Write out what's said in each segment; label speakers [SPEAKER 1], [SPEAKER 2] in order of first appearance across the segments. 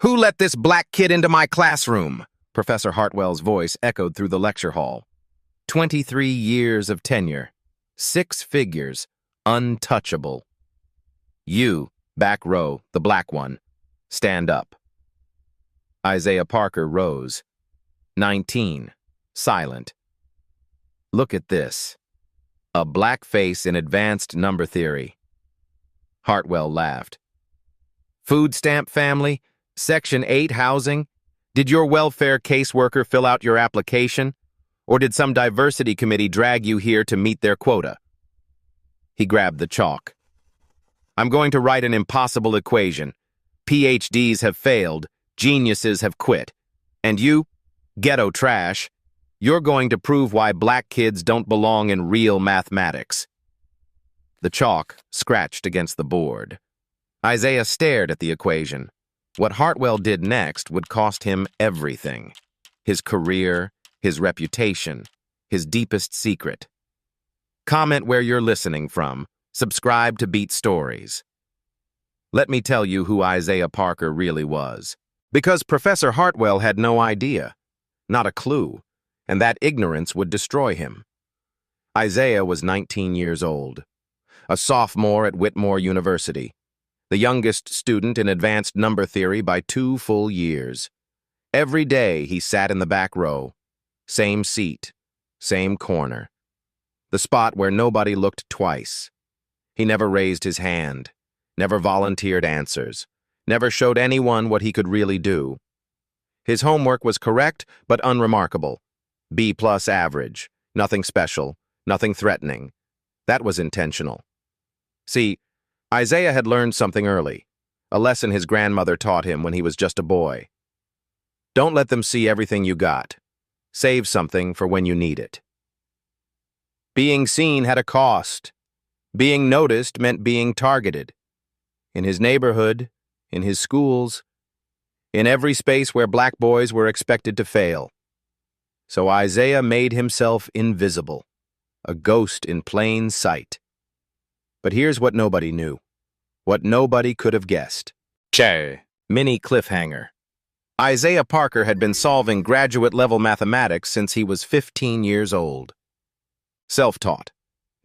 [SPEAKER 1] Who let this black kid into my classroom? Professor Hartwell's voice echoed through the lecture hall. 23 years of tenure. 6 figures. Untouchable. You, back row, the black one, stand up. Isaiah Parker rose. 19. Silent. Look at this. A black face in advanced number theory. Hartwell laughed. Food stamp family? Section 8 housing? Did your welfare caseworker fill out your application? Or did some diversity committee drag you here to meet their quota? He grabbed the chalk. I'm going to write an impossible equation. PhDs have failed, geniuses have quit. And you, ghetto trash, you're going to prove why black kids don't belong in real mathematics. The chalk scratched against the board. Isaiah stared at the equation. What Hartwell did next would cost him everything. His career, his reputation, his deepest secret. Comment where you're listening from. Subscribe to Beat Stories. Let me tell you who Isaiah Parker really was. Because Professor Hartwell had no idea, not a clue, and that ignorance would destroy him. Isaiah was 19 years old, a sophomore at Whitmore University, the youngest student in advanced number theory by 2 full years. Every day he sat in the back row, same seat, same corner, the spot where nobody looked twice. He never raised his hand, never volunteered answers, never showed anyone what he could really do. His homework was correct but unremarkable. B+ average, nothing special, nothing threatening. That was intentional. See, Isaiah had learned something early, a lesson his grandmother taught him when he was just a boy. Don't let them see everything you got. Save something for when you need it. Being seen had a cost. Being noticed meant being targeted. In his neighborhood, in his schools, in every space where black boys were expected to fail. So Isaiah made himself invisible, a ghost in plain sight. But here's what nobody knew, what nobody could have guessed. Mini cliffhanger. Isaiah Parker had been solving graduate-level mathematics since he was 15 years old. Self-taught.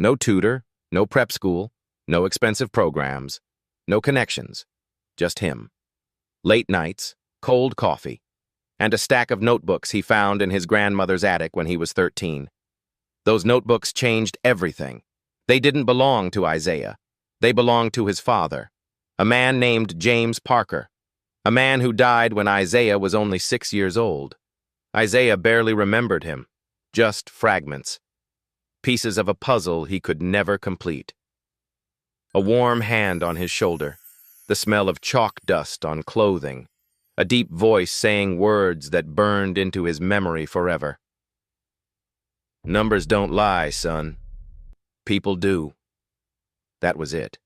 [SPEAKER 1] No tutor, no prep school, no expensive programs, no connections. Just him. Late nights, cold coffee, and a stack of notebooks he found in his grandmother's attic when he was 13. Those notebooks changed everything. They didn't belong to Isaiah. They belonged to his father, a man named James Parker, a man who died when Isaiah was only 6 years old. Isaiah barely remembered him, just fragments, pieces of a puzzle he could never complete. A warm hand on his shoulder, the smell of chalk dust on clothing, a deep voice saying words that burned into his memory forever. Numbers don't lie, son. People do. That was it.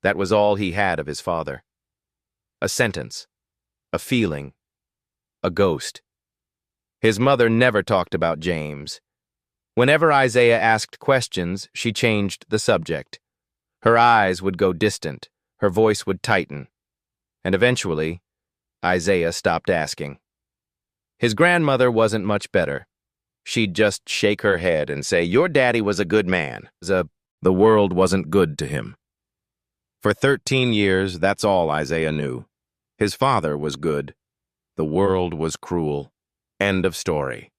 [SPEAKER 1] That was all he had of his father. A sentence, a feeling, a ghost. His mother never talked about James. Whenever Isaiah asked questions, she changed the subject. Her eyes would go distant, her voice would tighten, and eventually, Isaiah stopped asking. His grandmother wasn't much better. She'd just shake her head and say, "Your daddy was a good man." The world wasn't good to him. For 13 years, that's all Isaiah knew. His father was good. The world was cruel. End of story.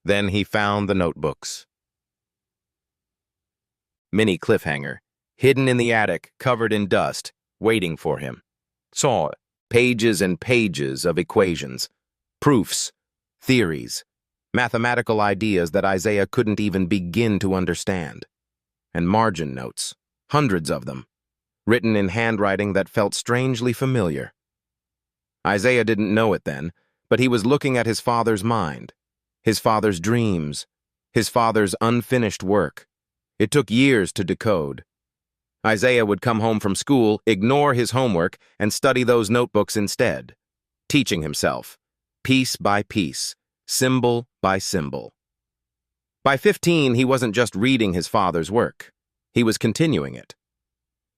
[SPEAKER 1] Then he found the notebooks. Mini cliffhanger, hidden in the attic, covered in dust, waiting for him. Saw pages and pages of equations, proofs, theories, mathematical ideas that Isaiah couldn't even begin to understand. And margin notes, hundreds of them, written in handwriting that felt strangely familiar. Isaiah didn't know it then, but he was looking at his father's mind, his father's dreams, his father's unfinished work. It took years to decode. Isaiah would come home from school, ignore his homework, and study those notebooks instead, teaching himself, piece by piece, symbol by symbol. By 15, he wasn't just reading his father's work. He was continuing it.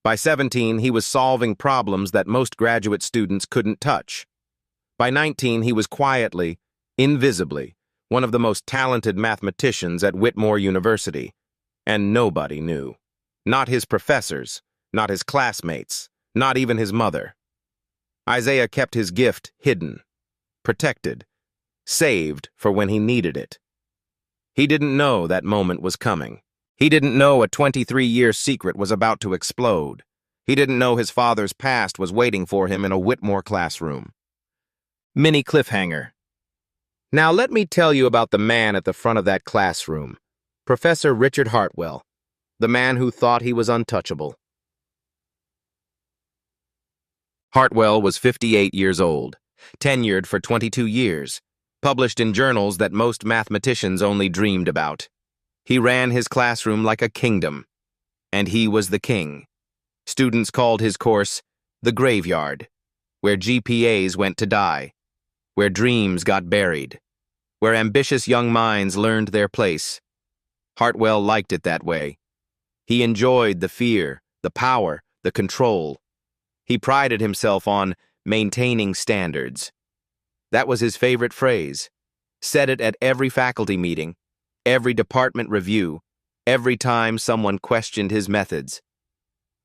[SPEAKER 1] By 17, he was solving problems that most graduate students couldn't touch. By 19, he was quietly, invisibly, one of the most talented mathematicians at Whitmore University. And nobody knew. Not his professors, not his classmates, not even his mother. Isaiah kept his gift hidden, protected, saved for when he needed it. He didn't know that moment was coming. He didn't know a 23-year secret was about to explode. He didn't know his father's past was waiting for him in a Whitmore classroom. Mini cliffhanger. Now let me tell you about the man at the front of that classroom, Professor Richard Hartwell, the man who thought he was untouchable. Hartwell was 58 years old, tenured for 22 years, published in journals that most mathematicians only dreamed about. He ran his classroom like a kingdom, and he was the king. Students called his course the graveyard, where GPAs went to die, where dreams got buried, where ambitious young minds learned their place. Hartwell liked it that way. He enjoyed the fear, the power, the control. He prided himself on maintaining standards. That was his favorite phrase. Said it at every faculty meeting, every department review, every time someone questioned his methods.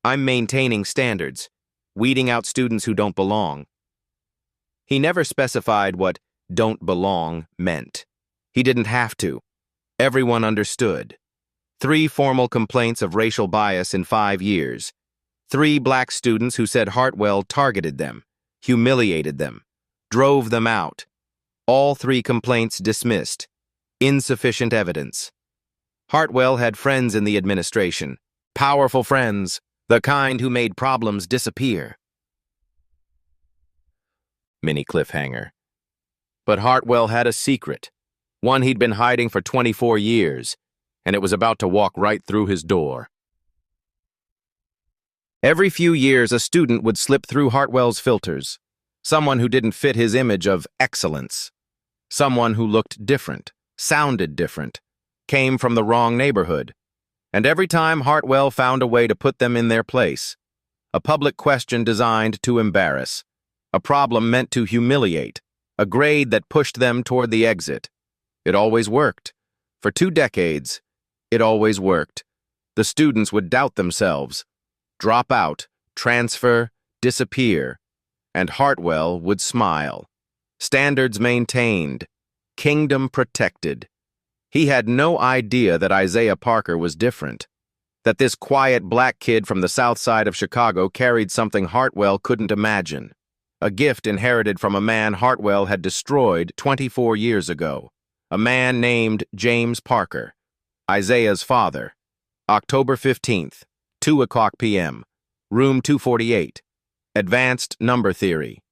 [SPEAKER 1] I'm maintaining standards, weeding out students who don't belong. He never specified what don't belong meant. He didn't have to. Everyone understood. 3 formal complaints of racial bias in 5 years. 3 black students who said Hartwell targeted them, humiliated them, drove them out. All 3 complaints dismissed. Insufficient evidence. Hartwell had friends in the administration, powerful friends, the kind who made problems disappear. Mini cliffhanger. But Hartwell had a secret, one he'd been hiding for 24 years, and it was about to walk right through his door. Every few years, a student would slip through Hartwell's filters, someone who didn't fit his image of excellence, someone who looked different, sounded different, came from the wrong neighborhood. And every time Hartwell found a way to put them in their place, a public question designed to embarrass, a problem meant to humiliate, a grade that pushed them toward the exit. It always worked. For 2 decades, it always worked. The students would doubt themselves, drop out, transfer, disappear, and Hartwell would smile. Standards maintained, kingdom protected. He had no idea that Isaiah Parker was different, that this quiet black kid from the south side of Chicago carried something Hartwell couldn't imagine, a gift inherited from a man Hartwell had destroyed 24 years ago, a man named James Parker, Isaiah's father. October 15th, 2:00 p.m., room 248, advanced number theory.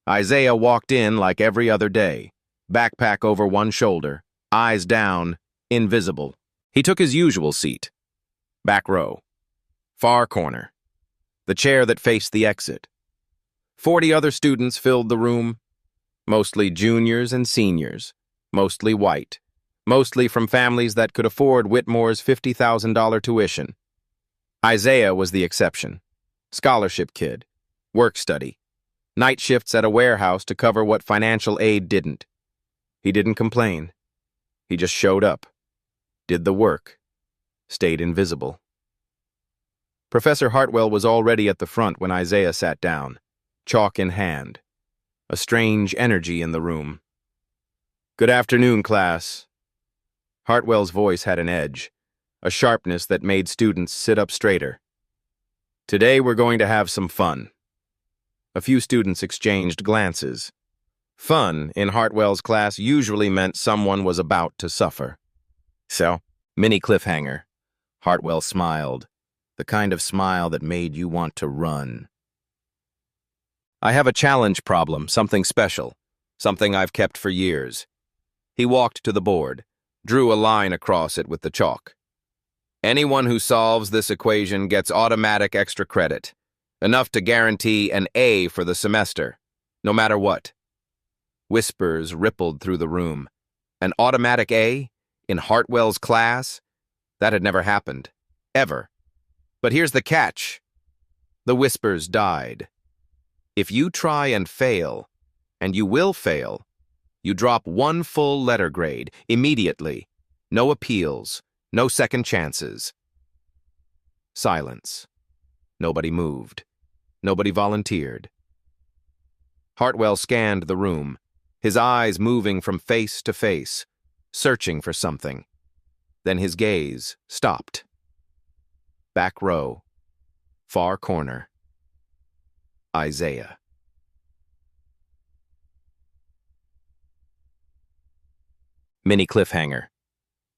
[SPEAKER 1] Isaiah walked in like every other day, backpack over one shoulder, eyes down, invisible. He took his usual seat, back row, far corner, the chair that faced the exit. 40 other students filled the room, mostly juniors and seniors, mostly white, mostly from families that could afford Whitmore's $50,000 tuition. Isaiah was the exception. Scholarship kid, work study, night shifts at a warehouse to cover what financial aid didn't. He didn't complain. He just showed up, did the work, stayed invisible. Professor Hartwell was already at the front when Isaiah sat down, chalk in hand, a strange energy in the room. "Good afternoon, class." Hartwell's voice had an edge, a sharpness that made students sit up straighter. "Today we're going to have some fun." A few students exchanged glances. Fun in Hartwell's class usually meant someone was about to suffer. So, mini cliffhanger. Hartwell smiled, the kind of smile that made you want to run. "I have a challenge problem, something special, something I've kept for years." He walked to the board, drew a line across it with the chalk. "Anyone who solves this equation gets automatic extra credit, enough to guarantee an A for the semester, no matter what." Whispers rippled through the room. An automatic A? In Hartwell's class? That had never happened. Ever. But here's the catch. The whispers died. If you try and fail, and you will fail, you drop one full letter grade immediately. No appeals, no second chances. Silence. Nobody moved. Nobody volunteered. Hartwell scanned the room, his eyes moving from face to face, searching for something. Then his gaze stopped. Back row. Far corner. Isaiah. Mini cliffhanger.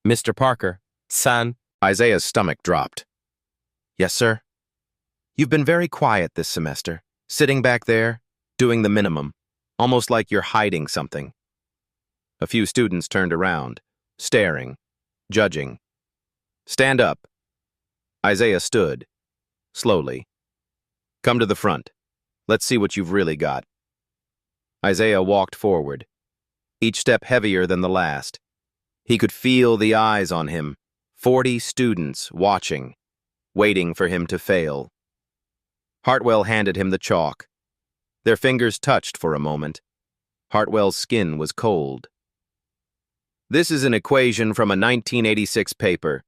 [SPEAKER 1] Mr. Parker, son. Isaiah's stomach dropped. Yes, sir? You've been very quiet this semester, sitting back there, doing the minimum, almost like you're hiding something. A few students turned around, staring, judging. Stand up. Isaiah stood, slowly. Come to the front. Let's see what you've really got. Isaiah walked forward, each step heavier than the last. He could feel the eyes on him, 40 students watching, waiting for him to fail. Hartwell handed him the chalk. Their fingers touched for a moment. Hartwell's skin was cold. This is an equation from a 1986 paper.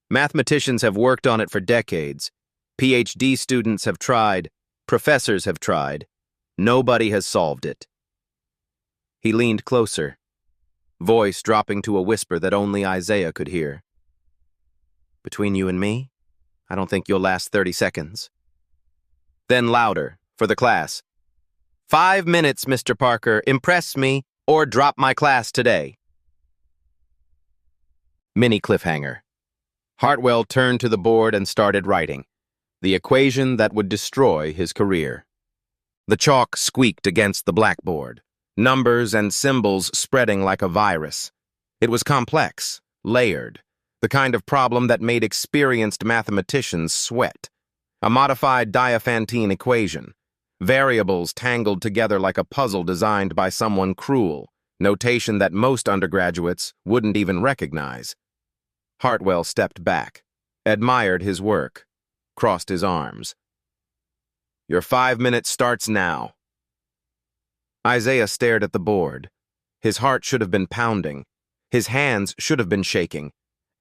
[SPEAKER 1] Mathematicians have worked on it for decades. PhD students have tried. Professors have tried. Nobody has solved it. He leaned closer, voice dropping to a whisper that only Isaiah could hear. Between you and me, I don't think you'll last 30 seconds. Then louder, for the class. 5 minutes, Mr. Parker. Impress me, or drop my class today. Mini cliffhanger. Hartwell turned to the board and started writing. The equation that would destroy his career. The chalk squeaked against the blackboard, numbers and symbols spreading like a virus. It was complex, layered, the kind of problem that made experienced mathematicians sweat. A modified Diophantine equation, variables tangled together like a puzzle designed by someone cruel, notation that most undergraduates wouldn't even recognize. Hartwell stepped back, admired his work, crossed his arms. Your 5 minutes starts now. Isaiah stared at the board. His heart should have been pounding. His hands should have been shaking.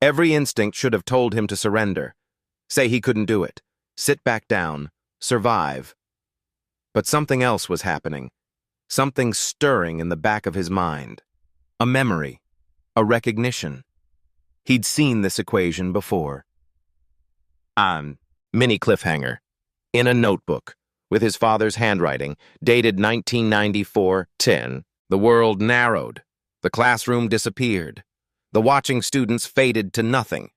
[SPEAKER 1] Every instinct should have told him to surrender. Say he couldn't do it. Sit back down. Survive. But something else was happening. Something stirring in the back of his mind. A memory. A recognition. He'd seen this equation before. Mini cliffhanger. In a notebook, with his father's handwriting, dated 1994-10, the world narrowed. The classroom disappeared. The watching students faded to nothing.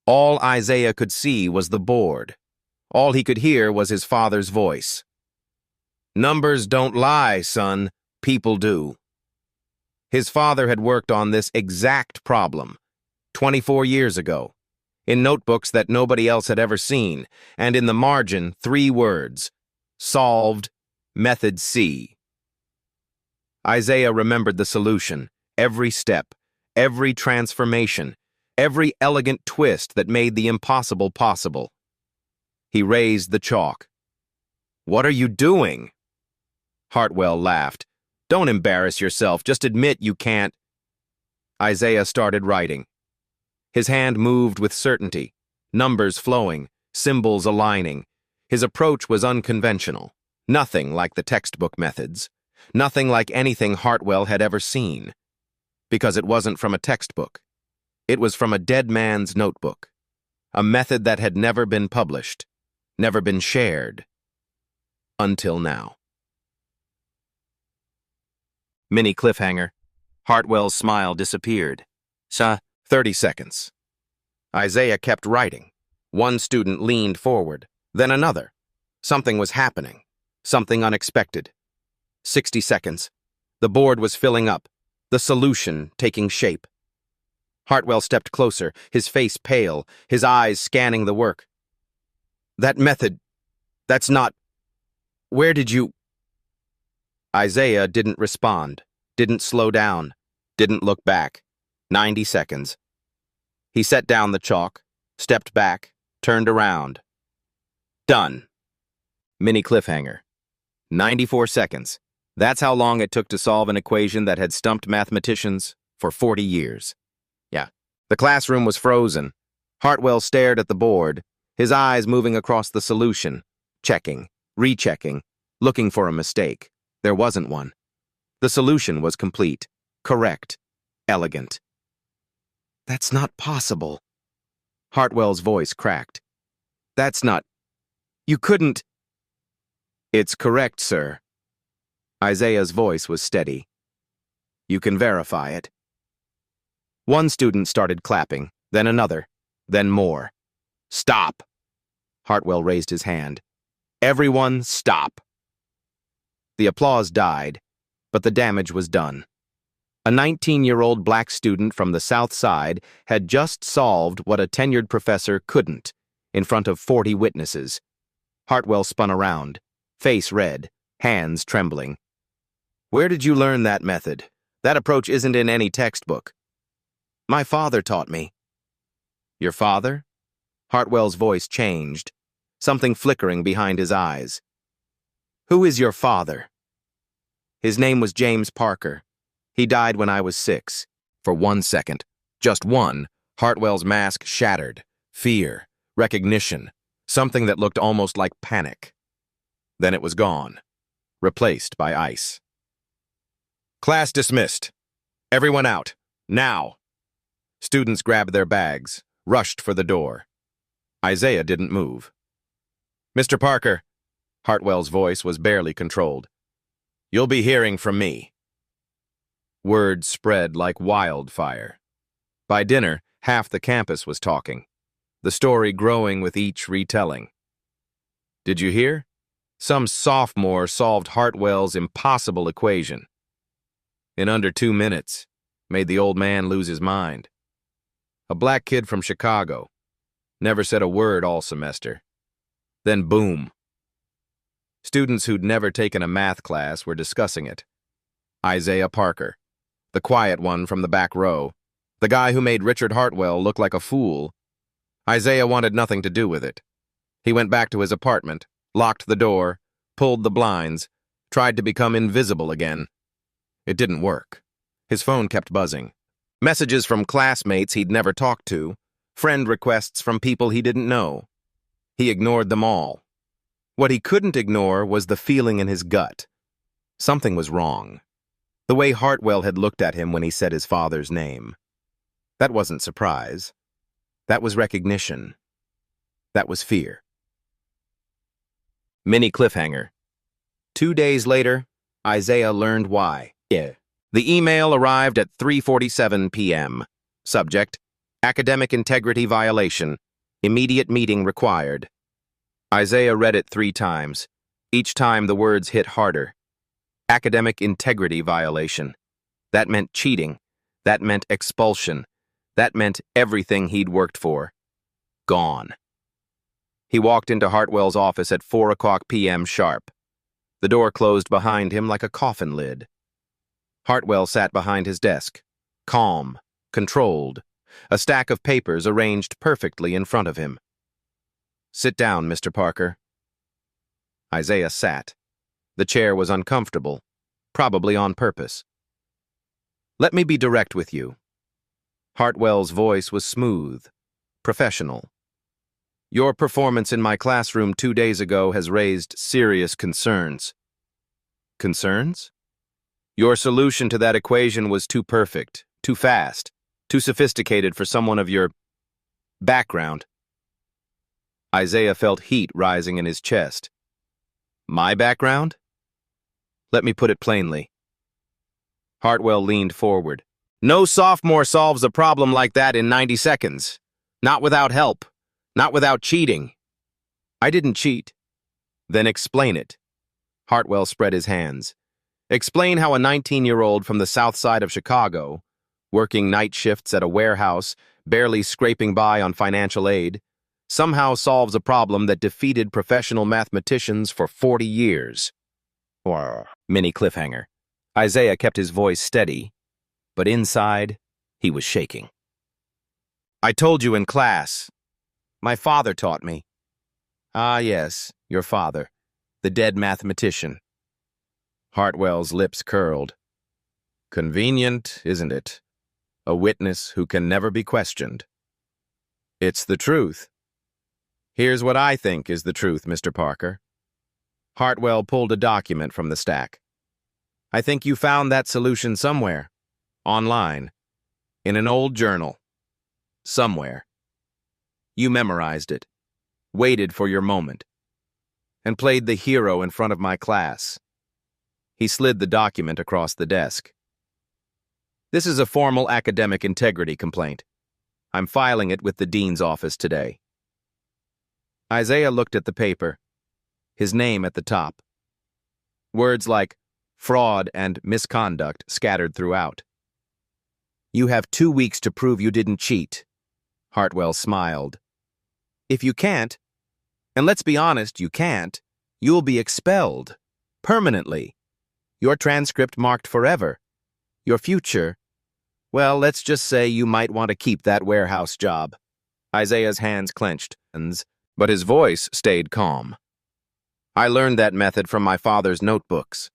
[SPEAKER 1] All Isaiah could see was the board. All he could hear was his father's voice. Numbers don't lie, son. People do. His father had worked on this exact problem 24 years ago, in notebooks that nobody else had ever seen, and in the margin, 3 words: solved, method C. Isaiah remembered the solution, every step, every transformation, every elegant twist that made the impossible possible. He raised the chalk. What are you doing? Hartwell laughed. Don't embarrass yourself, just admit you can't. Isaiah started writing. His hand moved with certainty, numbers flowing, symbols aligning. His approach was unconventional, nothing like the textbook methods, nothing like anything Hartwell had ever seen. Because it wasn't from a textbook. It was from a dead man's notebook, a method that had never been published, never been shared, until now. Mini cliffhanger. Hartwell's smile disappeared. 30 seconds. Isaiah kept writing. One student leaned forward, then another. Something was happening, something unexpected. 60 seconds. The board was filling up, the solution taking shape. Hartwell stepped closer, his face pale, his eyes scanning the work. That method, that's not... Where did you... Isaiah didn't respond, didn't slow down, didn't look back. 90 seconds. He set down the chalk, stepped back, turned around. Done. Mini cliffhanger. 94 seconds. That's how long it took to solve an equation that had stumped mathematicians for 40 years. Yeah. The classroom was frozen. Hartwell stared at the board, his eyes moving across the solution, checking, rechecking, looking for a mistake. There wasn't one. The solution was complete, correct, elegant. That's not possible. Hartwell's voice cracked. That's not... You couldn't... It's correct, sir. Isaiah's voice was steady. You can verify it. One student started clapping, then another, then more. Stop! Hartwell raised his hand. Everyone stop! The applause died, but the damage was done. A 19-year-old black student from the South Side had just solved what a tenured professor couldn't, in front of 40 witnesses. Hartwell spun around, face red, hands trembling. Where did you learn that method? That approach isn't in any textbook. My father taught me. Your father? Hartwell's voice changed, something flickering behind his eyes. Who is your father? His name was James Parker. He died when I was 6. For 1 second, just one, Hartwell's mask shattered. Fear, recognition, something that looked almost like panic. Then it was gone, replaced by ice. Class dismissed. Everyone out, now. Students grabbed their bags, rushed for the door. Isaiah didn't move. Mr. Parker, Hartwell's voice was barely controlled. You'll be hearing from me. Word spread like wildfire. By dinner, half the campus was talking, the story growing with each retelling. Did you hear? Some sophomore solved Hartwell's impossible equation. In under 2 minutes, made the old man lose his mind. A black kid from Chicago. Never said a word all semester. Then boom. Students who'd never taken a math class were discussing it. Isaiah Parker, the quiet one from the back row, the guy who made Richard Hartwell look like a fool. Isaiah wanted nothing to do with it. He went back to his apartment, locked the door, pulled the blinds, tried to become invisible again. It didn't work. His phone kept buzzing. Messages from classmates he'd never talked to, friend requests from people he didn't know. He ignored them all. What he couldn't ignore was the feeling in his gut. Something was wrong. The way Hartwell had looked at him when he said his father's name. That wasn't surprise. That was recognition. That was fear. Mini cliffhanger. 2 days later, Isaiah learned why. The email arrived at 3:47 p.m. Subject, academic integrity violation. Immediate meeting required. Isaiah read it 3 times. Each time the words hit harder. Academic integrity violation. That meant cheating. That meant expulsion. That meant everything he'd worked for. Gone. He walked into Hartwell's office at 4:00 p.m. sharp. The door closed behind him like a coffin lid. Hartwell sat behind his desk, calm, controlled, a stack of papers arranged perfectly in front of him. Sit down, Mr. Parker. Isaiah sat. The chair was uncomfortable, probably on purpose. Let me be direct with you. Hartwell's voice was smooth, professional. Your performance in my classroom 2 days ago has raised serious concerns. Concerns? Your solution to that equation was too perfect, too fast, too sophisticated for someone of your background. Isaiah felt heat rising in his chest. My background? Let me put it plainly. Hartwell leaned forward. No sophomore solves a problem like that in 90 seconds. Not without help. Not without cheating. I didn't cheat. Then explain it. Hartwell spread his hands. Explain how a 19-year-old from the South Side of Chicago, working night shifts at a warehouse, barely scraping by on financial aid, somehow solves a problem that defeated professional mathematicians for 40 years. Mini cliffhanger. Isaiah kept his voice steady, but inside, he was shaking. I told you in class. My father taught me. Ah, yes, your father. The dead mathematician. Hartwell's lips curled. Convenient, isn't it? A witness who can never be questioned. It's the truth. Here's what I think is the truth, Mr. Parker. Hartwell pulled a document from the stack. I think you found that solution somewhere. Online. In an old journal. Somewhere. You memorized it. Waited for your moment. And played the hero in front of my class. He slid the document across the desk. This is a formal academic integrity complaint. I'm filing it with the dean's office today. Isaiah looked at the paper, his name at the top. Words like fraud and misconduct scattered throughout. You have 2 weeks to prove you didn't cheat. Hartwell smiled. If you can't, and let's be honest, you can't, you'll be expelled. Permanently. Your transcript marked forever. Your future, well, let's just say you might want to keep that warehouse job. Isaiah's hands clenched, but his voice stayed calm. I learned that method from my father's notebooks.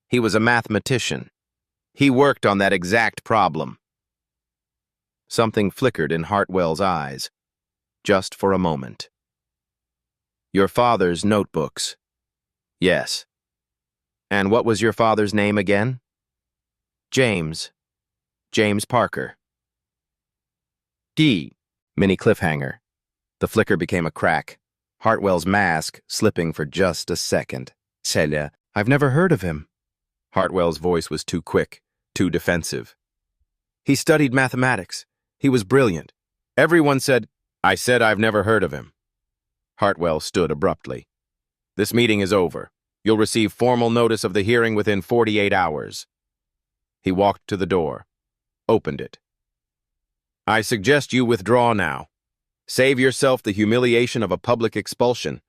[SPEAKER 1] He was a mathematician. He worked on that exact problem. Something flickered in Hartwell's eyes, just for a moment. Your father's notebooks. Yes. And what was your father's name again? James. James Parker. D. Mini cliffhanger. The flicker became a crack. Hartwell's mask slipping for just a second. Celia, I've never heard of him. Hartwell's voice was too quick, too defensive. He studied mathematics. He was brilliant. Everyone said, I said I've never heard of him. Hartwell stood abruptly. This meeting is over. You'll receive formal notice of the hearing within 48 hours. He walked to the door, opened it. I suggest you withdraw now. Save yourself the humiliation of a public expulsion,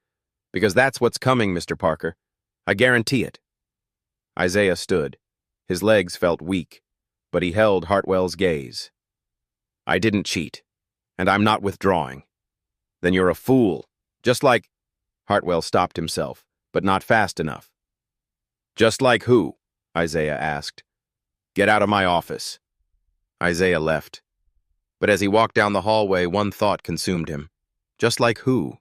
[SPEAKER 1] because that's what's coming, Mr. Parker. I guarantee it. Isaiah stood. His legs felt weak, but he held Hartwell's gaze. I didn't cheat, and I'm not withdrawing. Then you're a fool, just like... Hartwell stopped himself, but not fast enough. Just like who? Isaiah asked. Get out of my office. Isaiah left. But as he walked down the hallway, one thought consumed him. Just like who?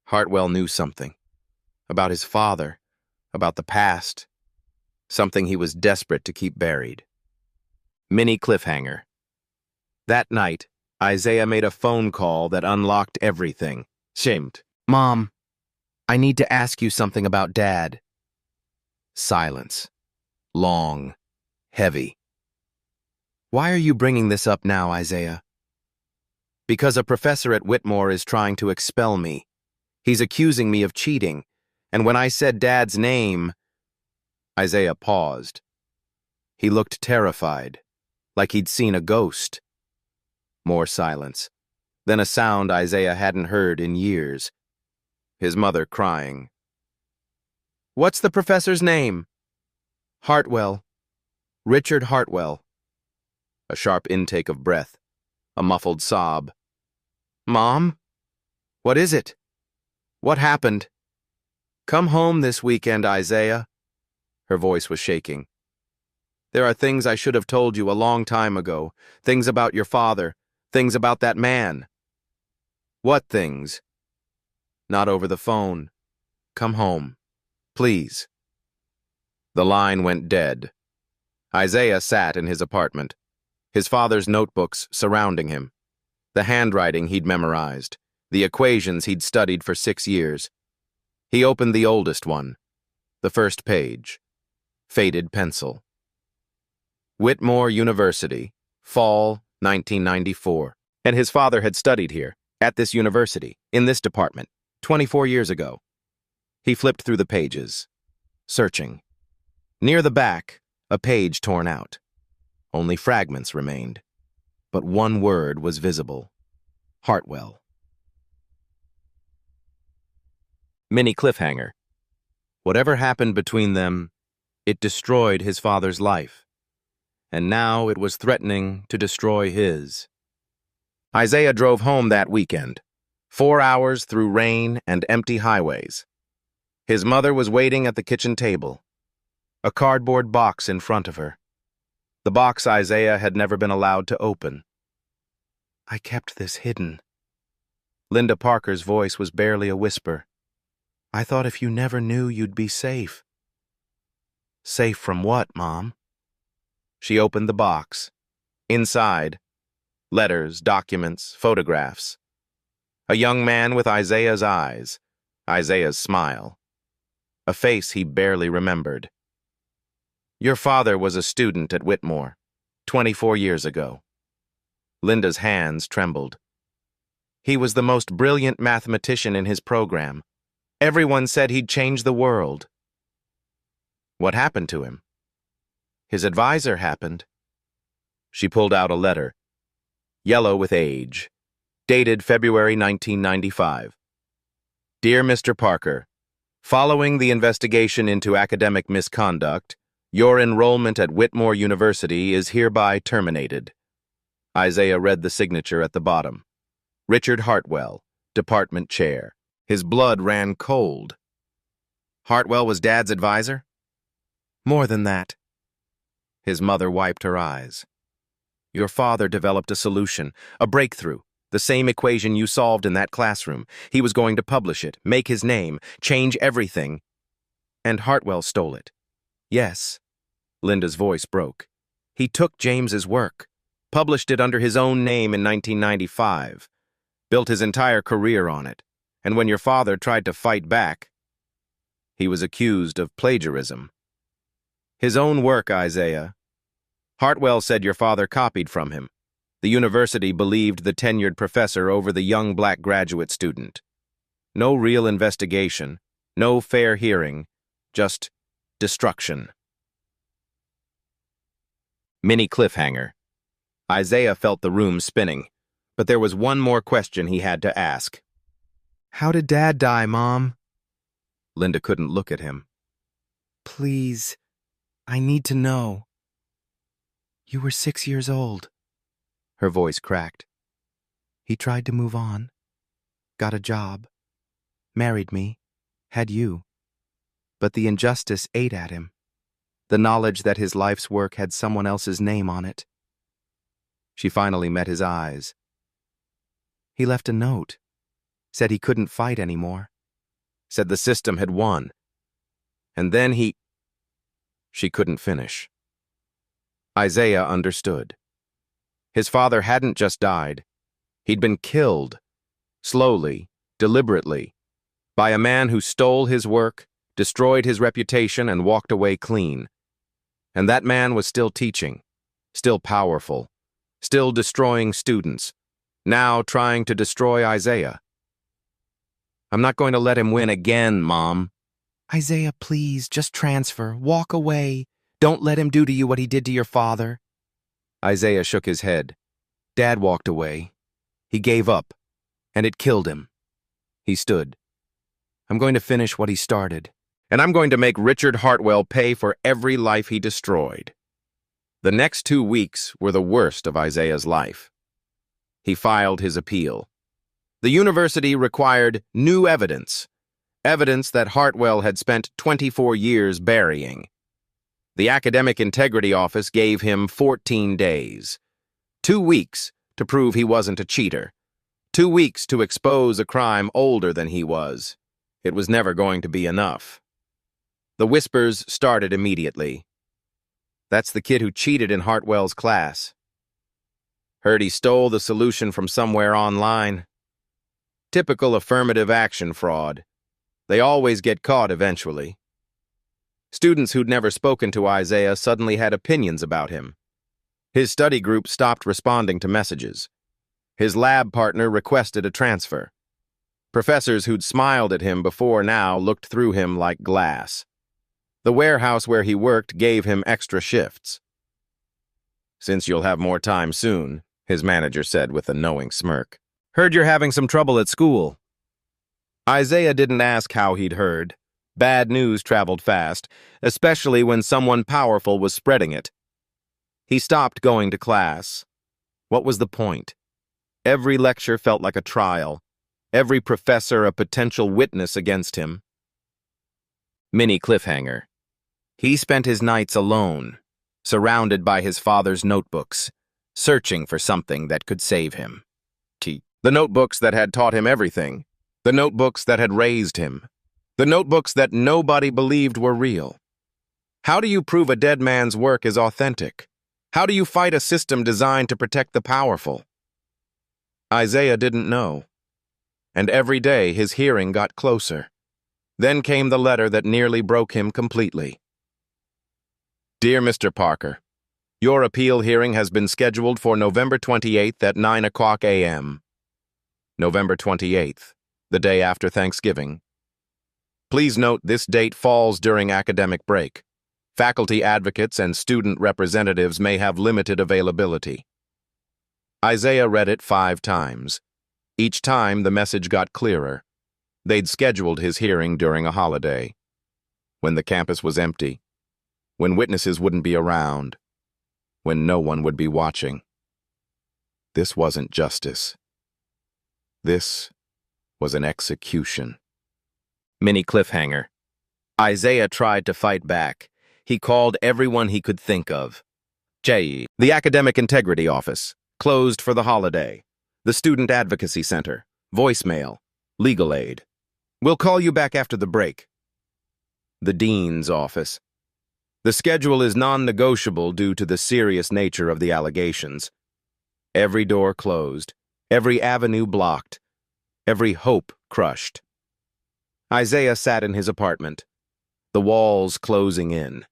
[SPEAKER 1] Hartwell knew something. About his father. About the past. Something he was desperate to keep buried. Mini cliffhanger. That night, Isaiah made a phone call that unlocked everything. Shamed. Mom, I need to ask you something about Dad. Silence. Long. Heavy. Why are you bringing this up now, Isaiah? Because a professor at Whitmore is trying to expel me. He's accusing me of cheating, and when I said Dad's name... Isaiah paused. He looked terrified, like he'd seen a ghost. More silence. Then a sound Isaiah hadn't heard in years. His mother crying. What's the professor's name? Hartwell. Richard Hartwell. A sharp intake of breath. A muffled sob. Mom? What is it? What happened? Come home this weekend, Isaiah. Her voice was shaking. There are things I should have told you a long time ago. Things about your father. Things about that man. What things? Not over the phone. Come home. Please. The line went dead. Isaiah sat in his apartment, his father's notebooks surrounding him, the handwriting he'd memorized, the equations he'd studied for 6 years. He opened the oldest one, the first page, faded pencil. Whitmore University, fall 1994. And his father had studied here, at this university, in this department, 24 years ago. He flipped through the pages, searching. Near the back, a page torn out. Only fragments remained, but one word was visible. Hartwell. Mini cliffhanger. Whatever happened between them, it destroyed his father's life, and now it was threatening to destroy his. Isaiah drove home that weekend, 4 hours through rain and empty highways. His mother was waiting at the kitchen table, a cardboard box in front of her. The box Isaiah had never been allowed to open. "I kept this hidden." Linda Parker's voice was barely a whisper. "I thought if you never knew, you'd be safe." "Safe from what, Mom?" She opened the box. Inside, letters, documents, photographs. A young man with Isaiah's eyes, Isaiah's smile. A face he barely remembered. "Your father was a student at Whitmore, 24 years ago." Linda's hands trembled. "He was the most brilliant mathematician in his program. Everyone said he'd change the world." "What happened to him?" "His advisor happened." She pulled out a letter, yellow with age, dated February 1995. "Dear Mr. Parker, following the investigation into academic misconduct, your enrollment at Whitmore University is hereby terminated." Isaiah read the signature at the bottom. Richard Hartwell, department chair. His blood ran cold. Hartwell was Dad's advisor? "More than that." His mother wiped her eyes. "Your father developed a solution, a breakthrough, the same equation you solved in that classroom. He was going to publish it, make his name, change everything. And Hartwell stole it." "Yes." Linda's voice broke. "He took James's work, published it under his own name in 1995, built his entire career on it, and when your father tried to fight back, he was accused of plagiarism." "His own work, Isaiah. Hartwell said your father copied from him. The university believed the tenured professor over the young black graduate student. No real investigation, no fair hearing, just destruction." Mini cliffhanger. Isaiah felt the room spinning, but there was one more question he had to ask. "How did Dad die, Mom?" Linda couldn't look at him. "Please, I need to know." "You were 6 years old." Her voice cracked. "He tried to move on, got a job, married me, had you. But the injustice ate at him, the knowledge that his life's work had someone else's name on it." She finally met his eyes. "He left a note, said he couldn't fight anymore, said the system had won. And then he—" She couldn't finish. Isaiah understood. His father hadn't just died. He'd been killed, slowly, deliberately, by a man who stole his work, destroyed his reputation, and walked away clean. And that man was still teaching, still powerful, still destroying students, now trying to destroy Isaiah. "I'm not going to let him win again, Mom." "Isaiah, please, just transfer, walk away. Don't let him do to you what he did to your father." Isaiah shook his head. "Dad walked away. He gave up, and it killed him." He stood. "I'm going to finish what he started, and I'm going to make Richard Hartwell pay for every life he destroyed." The next 2 weeks were the worst of Isaiah's life. He filed his appeal. The university required new evidence, evidence that Hartwell had spent 24 years burying. The Academic Integrity Office gave him 14 days. 2 weeks to prove he wasn't a cheater. 2 weeks to expose a crime older than he was. It was never going to be enough. The whispers started immediately. "That's the kid who cheated in Hartwell's class. Heard he stole the solution from somewhere online. Typical affirmative action fraud. They always get caught eventually." Students who'd never spoken to Isaiah suddenly had opinions about him. His study group stopped responding to messages. His lab partner requested a transfer. Professors who'd smiled at him before now looked through him like glass. The warehouse where he worked gave him extra shifts. "Since you'll have more time soon," his manager said with a knowing smirk. "Heard you're having some trouble at school." Isaiah didn't ask how he'd heard. Bad news traveled fast, especially when someone powerful was spreading it. He stopped going to class. What was the point? Every lecture felt like a trial, every professor a potential witness against him. Mini cliffhanger. He spent his nights alone, surrounded by his father's notebooks, searching for something that could save him. The notebooks that had taught him everything, the notebooks that had raised him, the notebooks that nobody believed were real. How do you prove a dead man's work is authentic? How do you fight a system designed to protect the powerful? Isaiah didn't know. And every day his hearing got closer. Then came the letter that nearly broke him completely. Dear Mr. Parker, your appeal hearing has been scheduled for November 28th at 9:00 a.m. November 28th, the day after Thanksgiving. Please note this date falls during academic break. Faculty advocates and student representatives may have limited availability. Isaiah read it 5 times. Each time the message got clearer. They'd scheduled his hearing during a holiday, when the campus was empty, when witnesses wouldn't be around, when no one would be watching. This wasn't justice. This was an execution. Mini cliffhanger. Isaiah tried to fight back. He called everyone he could think of. The Academic Integrity Office, closed for the holiday. The Student Advocacy Center, voicemail, legal aid. We'll call you back after the break. The Dean's Office. The schedule is non-negotiable due to the serious nature of the allegations. Every door closed, every avenue blocked, every hope crushed. Isaiah sat in his apartment, the walls closing in.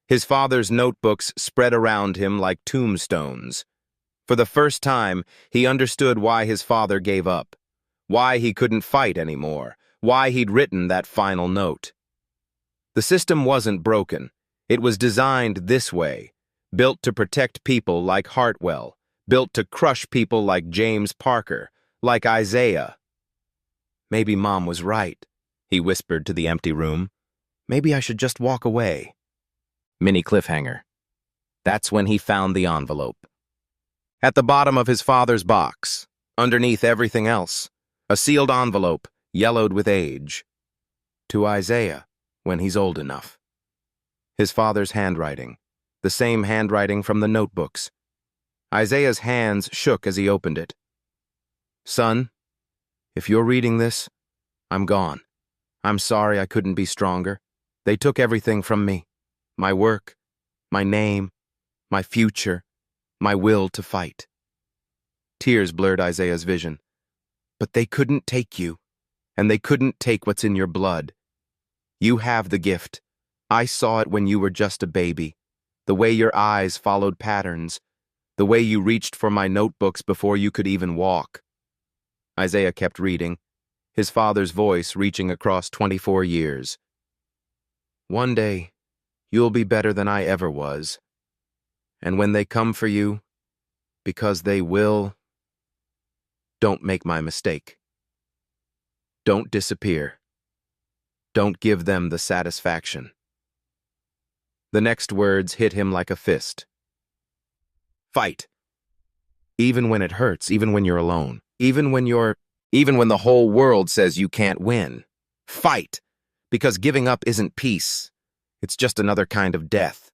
[SPEAKER 1] His father's notebooks spread around him like tombstones. For the first time, he understood why his father gave up, why he couldn't fight anymore, why he'd written that final note. The system wasn't broken. It was designed this way, built to protect people like Hartwell, built to crush people like James Parker, like Isaiah. Maybe Mom was right, he whispered to the empty room. Maybe I should just walk away. Mini cliffhanger. That's when he found the envelope. At the bottom of his father's box, underneath everything else, a sealed envelope, yellowed with age. To Isaiah, when he's old enough. His father's handwriting, the same handwriting from the notebooks. Isaiah's hands shook as he opened it. Son, if you're reading this, I'm gone. I'm sorry I couldn't be stronger. They took everything from me. My work, my name, my future, my will to fight. Tears blurred Isaiah's vision. But they couldn't take you, and they couldn't take what's in your blood. You have the gift. I saw it when you were just a baby, the way your eyes followed patterns, the way you reached for my notebooks before you could even walk. Isaiah kept reading, his father's voice reaching across 24 years. One day, you'll be better than I ever was. And when they come for you, because they will, don't make my mistake. Don't disappear. Don't give them the satisfaction. The next words hit him like a fist. Fight. Even when it hurts, even when you're alone, even when the whole world says you can't win. Fight. Because giving up isn't peace. It's just another kind of death.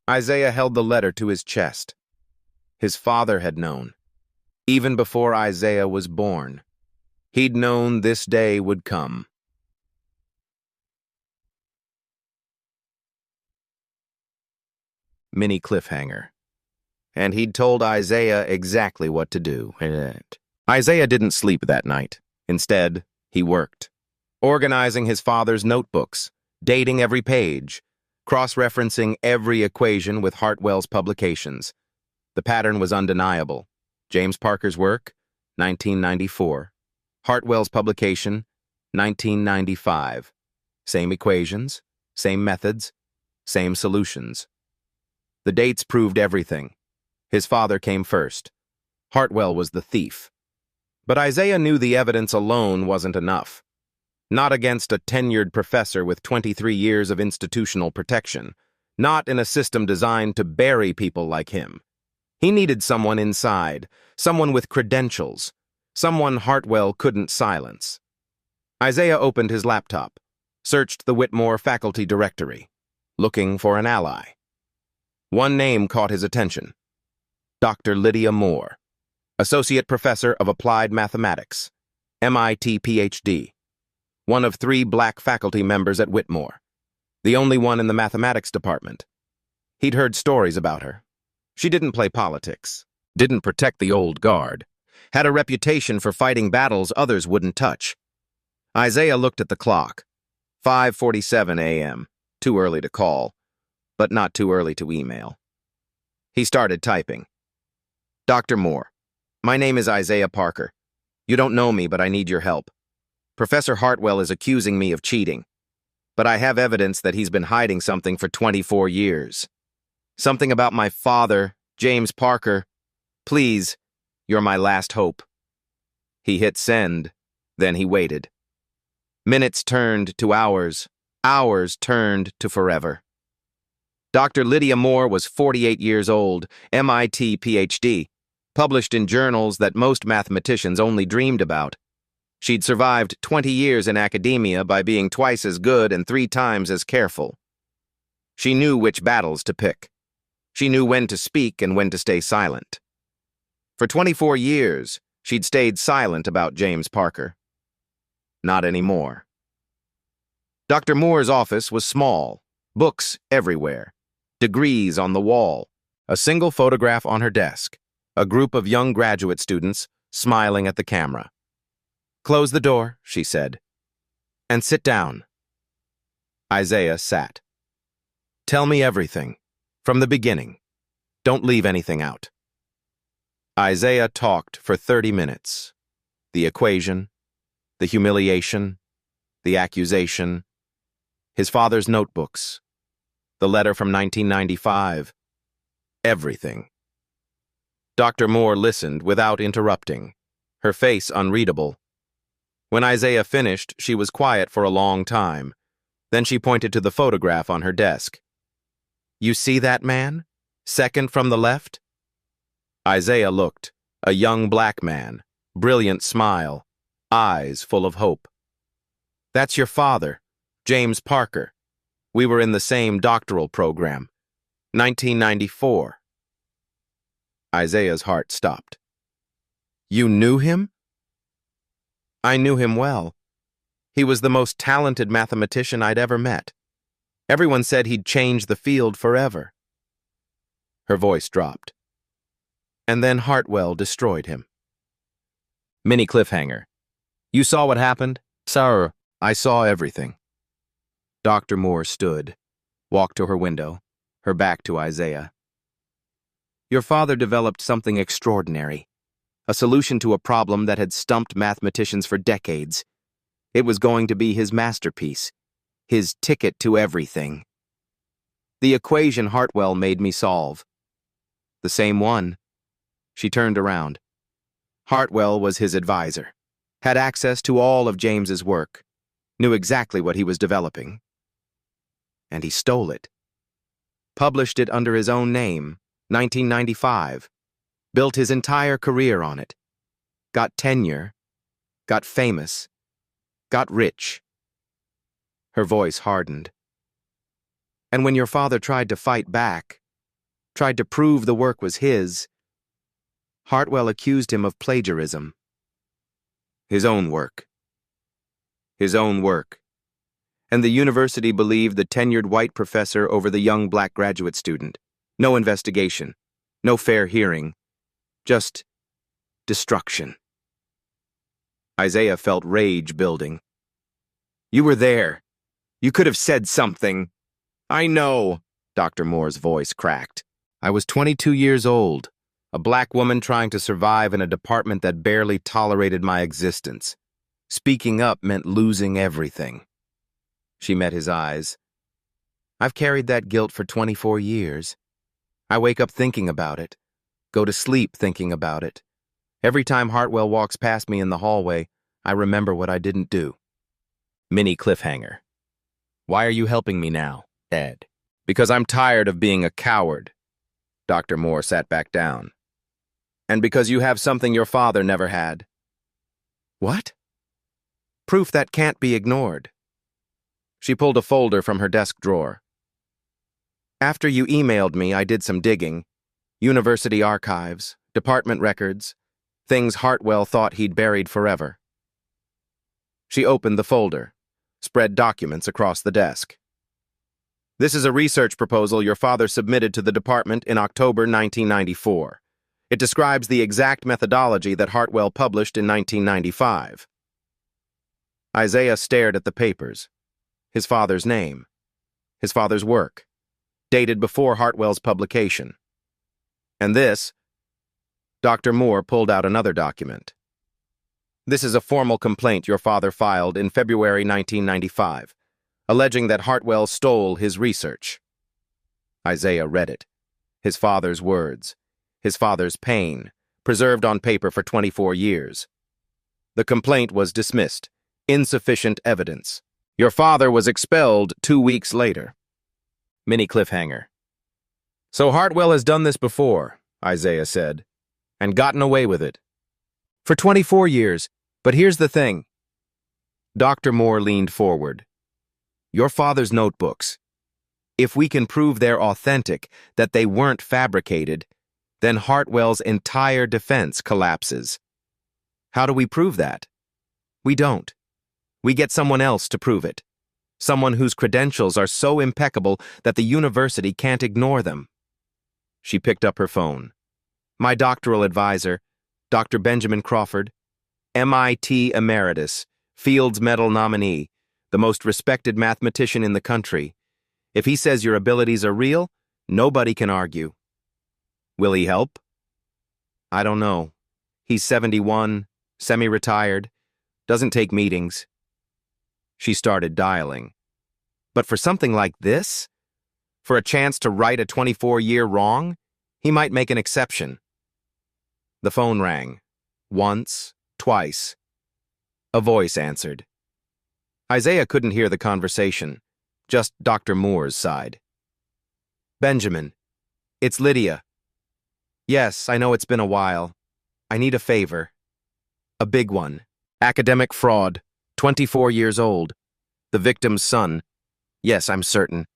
[SPEAKER 1] Isaiah held the letter to his chest. His father had known. Even before Isaiah was born. He'd known this day would come. Mini cliffhanger. And he'd told Isaiah exactly what to do. Isaiah didn't sleep that night. Instead, he worked. Organizing his father's notebooks, dating every page, cross-referencing every equation with Hartwell's publications. The pattern was undeniable. James Parker's work, 1994. Hartwell's publication, 1995. Same equations, same methods, same solutions. The dates proved everything. His father came first. Hartwell was the thief. But Isaiah knew the evidence alone wasn't enough. Not against a tenured professor with 23 years of institutional protection. Not in a system designed to bury people like him. He needed someone inside, someone with credentials, someone Hartwell couldn't silence. Isaiah opened his laptop. searched the Whitmore faculty directory, looking for an ally. One name caught his attention: Dr. Lydia Moore, Associate Professor of Applied Mathematics, MIT PhD, one of 3 black faculty members at Whitmore, the only one in the mathematics department. He'd heard stories about her. She didn't play politics, didn't protect the old guard, had a reputation for fighting battles others wouldn't touch. Isaiah looked at the clock. 5:47 a.m. Too early to call, but not too early to email. He started typing. Dr. Moore, my name is Isaiah Parker. You don't know me, but I need your help. Professor Hartwell is accusing me of cheating, but I have evidence that he's been hiding something for 24 years. Something about my father, James Parker. Please, you're my last hope. He hit send, then he waited. Minutes turned to hours, hours turned to forever. Dr. Lydia Moore was 48 years old, MIT PhD, published in journals that most mathematicians only dreamed about. She'd survived 20 years in academia by being twice as good and 3 times as careful. She knew which battles to pick. She knew when to speak and when to stay silent. For 24 years, she'd stayed silent about James Parker. Not anymore. Dr. Moore's office was small, books everywhere, degrees on the wall, a single photograph on her desk, a group of young graduate students smiling at the camera. Close the door, she said, and sit down. Isaiah sat. Tell me everything, from the beginning. Don't leave anything out. Isaiah talked for 30 minutes. The equation, the humiliation, the accusation, his father's notebooks, the letter from 1995, everything. Dr. Moore listened without interrupting, her face unreadable. When Isaiah finished, she was quiet for a long time. Then she pointed to the photograph on her desk. You see that man? Second from the left? Isaiah looked, a young black man, brilliant smile, eyes full of hope. That's your father, James Parker. We were in the same doctoral program. 1994. Isaiah's heart stopped. You knew him? I knew him well. He was the most talented mathematician I'd ever met. Everyone said he'd change the field forever. Her voice dropped. And then Hartwell destroyed him. Mini cliffhanger. You saw what happened? Sir, I saw everything. Dr. Moore stood, walked to her window, her back to Isaiah. Your father developed something extraordinary, a solution to a problem that had stumped mathematicians for decades. It was going to be his masterpiece, his ticket to everything. The equation Hartwell made me solve. The same one. She turned around. Hartwell was his advisor, had access to all of James's work, knew exactly what he was developing. And he stole it. Published it under his own name, 1995. Built his entire career on it. Got tenure. Got famous. Got rich. Her voice hardened. And when your father tried to fight back, tried to prove the work was his, Hartwell accused him of plagiarism. His own work. His own work. And the university believed the tenured white professor over the young black graduate student. No investigation. No fair hearing. Just destruction. Isaiah felt rage building. You were there. You could have said something. I know, Dr. Moore's voice cracked. I was 22 years old, a black woman trying to survive in a department that barely tolerated my existence. Speaking up meant losing everything. She met his eyes. I've carried that guilt for 24 years. I wake up thinking about it, go to sleep thinking about it. Every time Hartwell walks past me in the hallway, I remember what I didn't do. Mini cliffhanger. Why are you helping me now, Ed? Because I'm tired of being a coward. Dr. Moore sat back down. And because you have something your father never had. What? Proof that can't be ignored. She pulled a folder from her desk drawer. After you emailed me, I did some digging. University archives, department records, things Hartwell thought he'd buried forever. She opened the folder, spread documents across the desk. This is a research proposal your father submitted to the department in October 1994. It describes the exact methodology that Hartwell published in 1995. Isaiah stared at the papers. His father's name. His father's work. Dated before Hartwell's publication. And this, Dr. Moore pulled out another document. This is a formal complaint your father filed in February 1995, alleging that Hartwell stole his research. Isaiah read it. His father's words. His father's pain, preserved on paper for 24 years. The complaint was dismissed. Insufficient evidence. Your father was expelled 2 weeks later. Mini cliffhanger. So Hartwell has done this before, Isaiah said, and gotten away with it. For 24 years, but here's the thing. Dr. Moore leaned forward. Your father's notebooks. If we can prove they're authentic, that they weren't fabricated, then Hartwell's entire defense collapses. How do we prove that? We don't. We get someone else to prove it. Someone whose credentials are so impeccable that the university can't ignore them. She picked up her phone. My doctoral advisor, Dr. Benjamin Crawford, MIT Emeritus, Fields Medal nominee, the most respected mathematician in the country. If he says your abilities are real, nobody can argue. Will he help? I don't know. He's 71, semi-retired, doesn't take meetings. She started dialing. But for something like this? For a chance to right a 24-year wrong? He might make an exception. The phone rang. Once, twice. A voice answered. Isaiah couldn't hear the conversation, just Dr. Moore's side. Benjamin, it's Lydia. Yes, I know it's been a while. I need a favor. A big one. Academic fraud. 24 years old. The victim's son. Yes, I'm certain.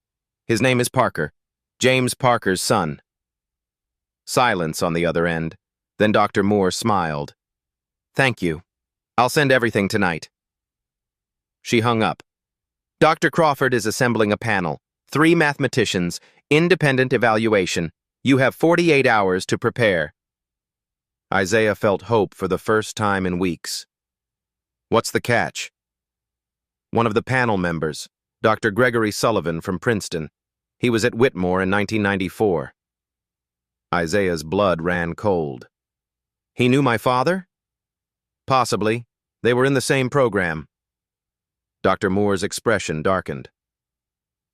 [SPEAKER 1] His name is Parker. James Parker's son. Silence on the other end. Then Dr. Moore smiled. Thank you. I'll send everything tonight. She hung up. Dr. Crawford is assembling a panel. 3 mathematicians. Independent evaluation. You have 48 hours to prepare. Isaiah felt hope for the first time in weeks. What's the catch? One of the panel members, Dr. Gregory Sullivan from Princeton. He was at Whitmore in 1994. Isaiah's blood ran cold. He knew my father? Possibly. They were in the same program. Dr. Moore's expression darkened.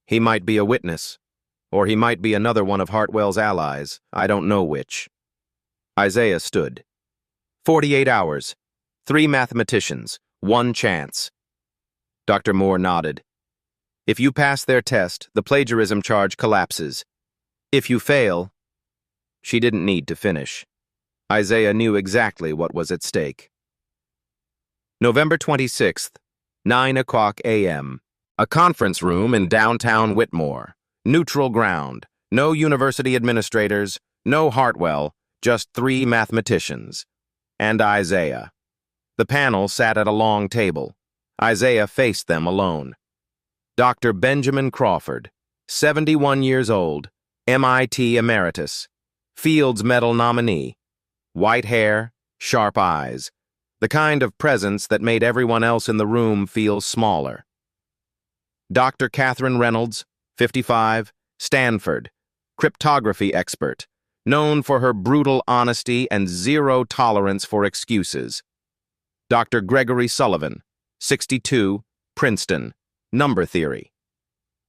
[SPEAKER 1] He might be a witness, or he might be another one of Hartwell's allies. I don't know which. Isaiah stood. 48 hours. 3 mathematicians. 1 chance. Dr. Moore nodded. If you pass their test, the plagiarism charge collapses. If you fail... She didn't need to finish. Isaiah knew exactly what was at stake. November 26th, 9:00 a.m. A conference room in downtown Whitmore. Neutral ground. No university administrators, no Hartwell, just 3 mathematicians. And Isaiah. The panel sat at a long table. Isaiah faced them alone. Dr. Benjamin Crawford, 71 years old, MIT Emeritus, Fields Medal nominee, white hair, sharp eyes, the kind of presence that made everyone else in the room feel smaller. Dr. Catherine Reynolds, 55, Stanford, cryptography expert, known for her brutal honesty and zero tolerance for excuses. Dr. Gregory Sullivan, 62, Princeton, number theory.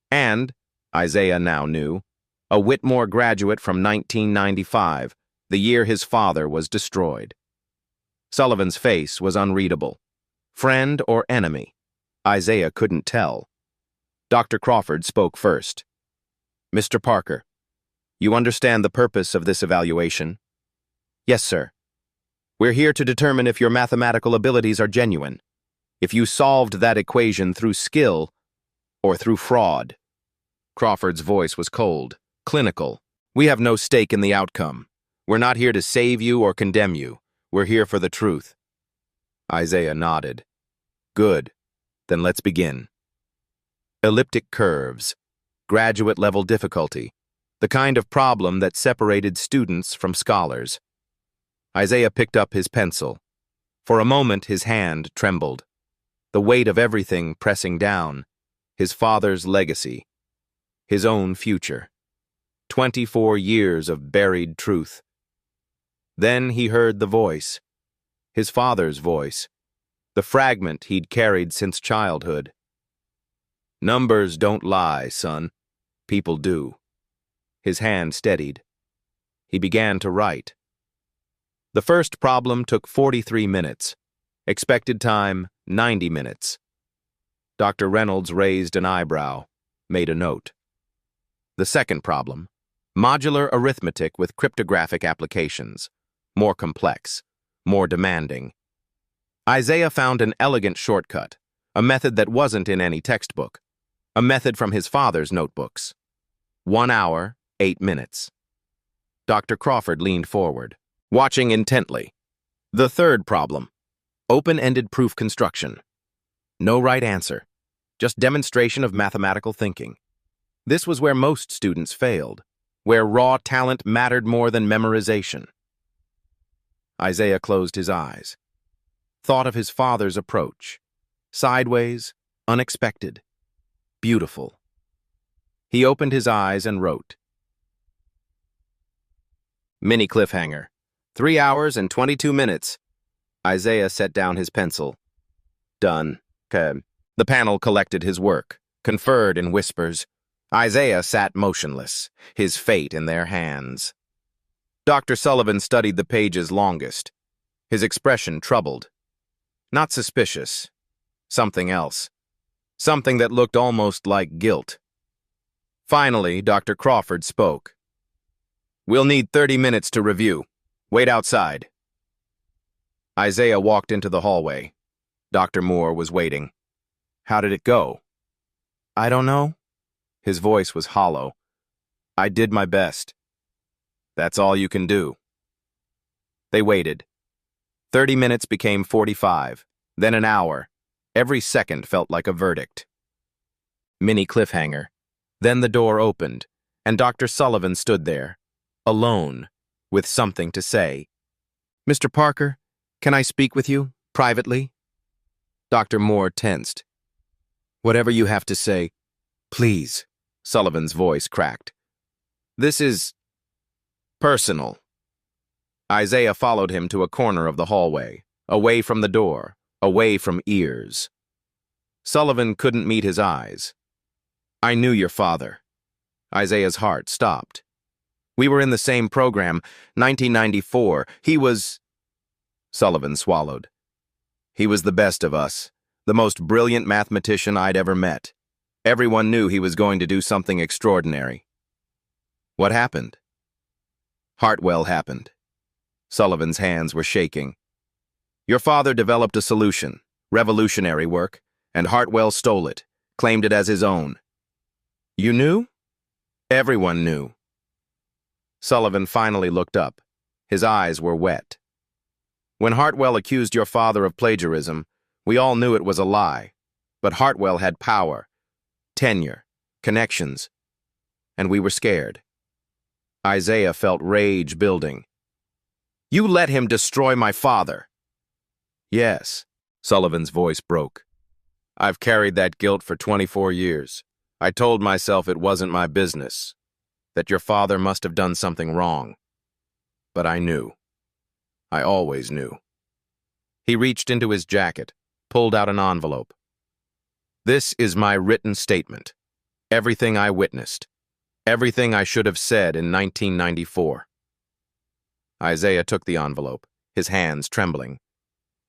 [SPEAKER 1] And, Isaiah now knew, a Whitmore graduate from 1995, the year his father was destroyed. Sullivan's face was unreadable. Friend or enemy? Isaiah couldn't tell. Dr. Crawford spoke first. Mr. Parker, you understand the purpose of this evaluation? Yes, sir. We're here to determine if your mathematical abilities are genuine. If you solved that equation through skill, or through fraud. Crawford's voice was cold, clinical. We have no stake in the outcome. We're not here to save you or condemn you. We're here for the truth. Isaiah nodded. Good. Then let's begin. Elliptic curves, graduate-level difficulty, the kind of problem that separated students from scholars. Isaiah picked up his pencil. For a moment, his hand trembled. The weight of everything pressing down, his father's legacy, his own future. 24 years of buried truth. Then he heard the voice, his father's voice, the fragment he'd carried since childhood. Numbers don't lie, son. People do. His hand steadied. He began to write. The first problem took 43 minutes. Expected time, 90 minutes. Dr. Reynolds raised an eyebrow, made a note. The second problem, modular arithmetic with cryptographic applications. More complex, more demanding. Isaiah found an elegant shortcut, a method that wasn't in any textbook, a method from his father's notebooks. 1 hour, 8 minutes. Dr. Crawford leaned forward, watching intently. The third problem, open-ended proof construction. No right answer, just demonstration of mathematical thinking. This was where most students failed, where raw talent mattered more than memorization. Isaiah closed his eyes, thought of his father's approach. Sideways, unexpected, beautiful. He opened his eyes and wrote. Mini cliffhanger. 3 hours and 22 minutes. Isaiah set down his pencil. Done. The panel collected his work, conferred in whispers. Isaiah sat motionless, his fate in their hands. Dr. Sullivan studied the pages longest, his expression troubled. Not suspicious. Something else. Something that looked almost like guilt. Finally, Dr. Crawford spoke. We'll need 30 minutes to review. Wait outside. Isaiah walked into the hallway. Dr. Moore was waiting. How did it go? I don't know. His voice was hollow. I did my best. That's all you can do. They waited. 30 minutes became 45, then an hour. Every second felt like a verdict. Mini cliffhanger. Then the door opened, and Dr. Sullivan stood there, alone, with something to say. Mr. Parker, can I speak with you, privately? Dr. Moore tensed. Whatever you have to say, please, Sullivan's voice cracked. This is personal. Isaiah followed him to a corner of the hallway, away from the door, away from ears. Sullivan couldn't meet his eyes. I knew your father. Isaiah's heart stopped. We were in the same program, 1994. He was... Sullivan swallowed. He was the best of us, the most brilliant mathematician I'd ever met. Everyone knew he was going to do something extraordinary. What happened? Hartwell happened. Sullivan's hands were shaking. Your father developed a solution, revolutionary work, and Hartwell stole it, claimed it as his own. You knew? Everyone knew. Sullivan finally looked up. His eyes were wet. When Hartwell accused your father of plagiarism, we all knew it was a lie. But Hartwell had power, tenure, connections, and we were scared. Isaiah felt rage building. You let him destroy my father. Yes, Sullivan's voice broke. I've carried that guilt for 24 years. I told myself it wasn't my business, that your father must have done something wrong. But I knew. I always knew. He reached into his jacket, pulled out an envelope. This is my written statement. Everything I witnessed. Everything I should have said in 1994. Isaiah took the envelope, his hands trembling.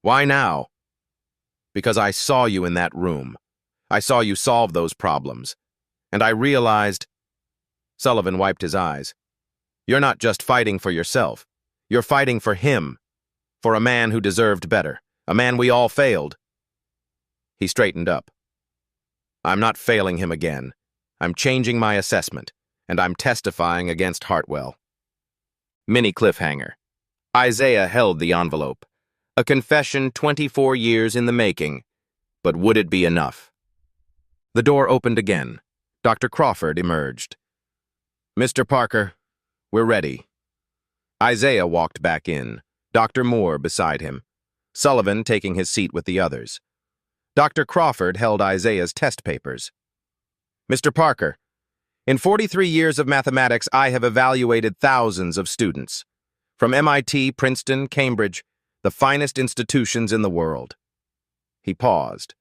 [SPEAKER 1] Why now? Because I saw you in that room. I saw you solve those problems. And I realized... Sullivan wiped his eyes. You're not just fighting for yourself. You're fighting for him. For a man who deserved better. A man we all failed. He straightened up. I'm not failing him again. I'm changing my assessment, and I'm testifying against Hartwell. Mini cliffhanger. Isaiah held the envelope. A confession 24 years in the making. But would it be enough? The door opened again. Dr. Crawford emerged. Mr. Parker, we're ready. Isaiah walked back in, Dr. Moore beside him, Sullivan taking his seat with the others. Dr. Crawford held Isaiah's test papers. Mr. Parker, in 43 years of mathematics, I have evaluated thousands of students. From MIT, Princeton, Cambridge, the finest institutions in the world. He paused.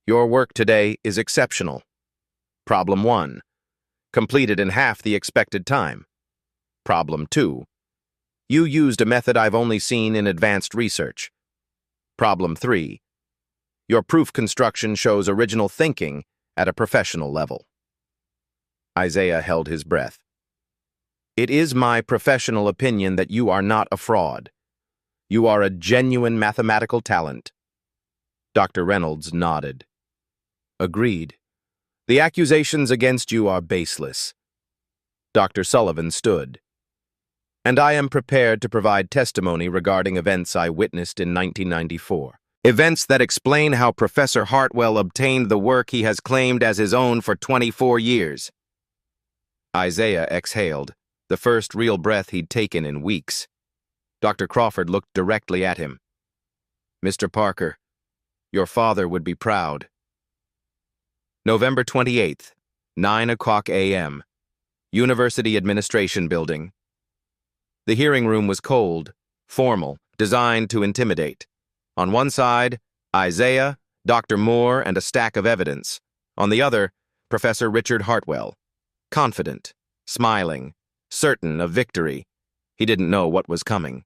[SPEAKER 1] Your work today is exceptional. Problem 1. Completed in half the expected time. Problem 2. You used a method I've only seen in advanced research. Problem 3. Your proof construction shows original thinking at a professional level. Isaiah held his breath. It is my professional opinion that you are not a fraud. You are a genuine mathematical talent. Dr. Reynolds nodded. Agreed. The accusations against you are baseless. Dr. Sullivan stood. And I am prepared to provide testimony regarding events I witnessed in 1994. Events that explain how Professor Hartwell obtained the work he has claimed as his own for 24 years. Isaiah exhaled, the first real breath he'd taken in weeks. Dr. Crawford looked directly at him. Mr. Parker, your father would be proud. November 28th, 9:00 a.m., University Administration Building. The hearing room was cold, formal, designed to intimidate. On one side, Isaiah, Dr. Moore, and a stack of evidence. On the other, Professor Richard Hartwell. Confident, smiling, certain of victory. He didn't know what was coming.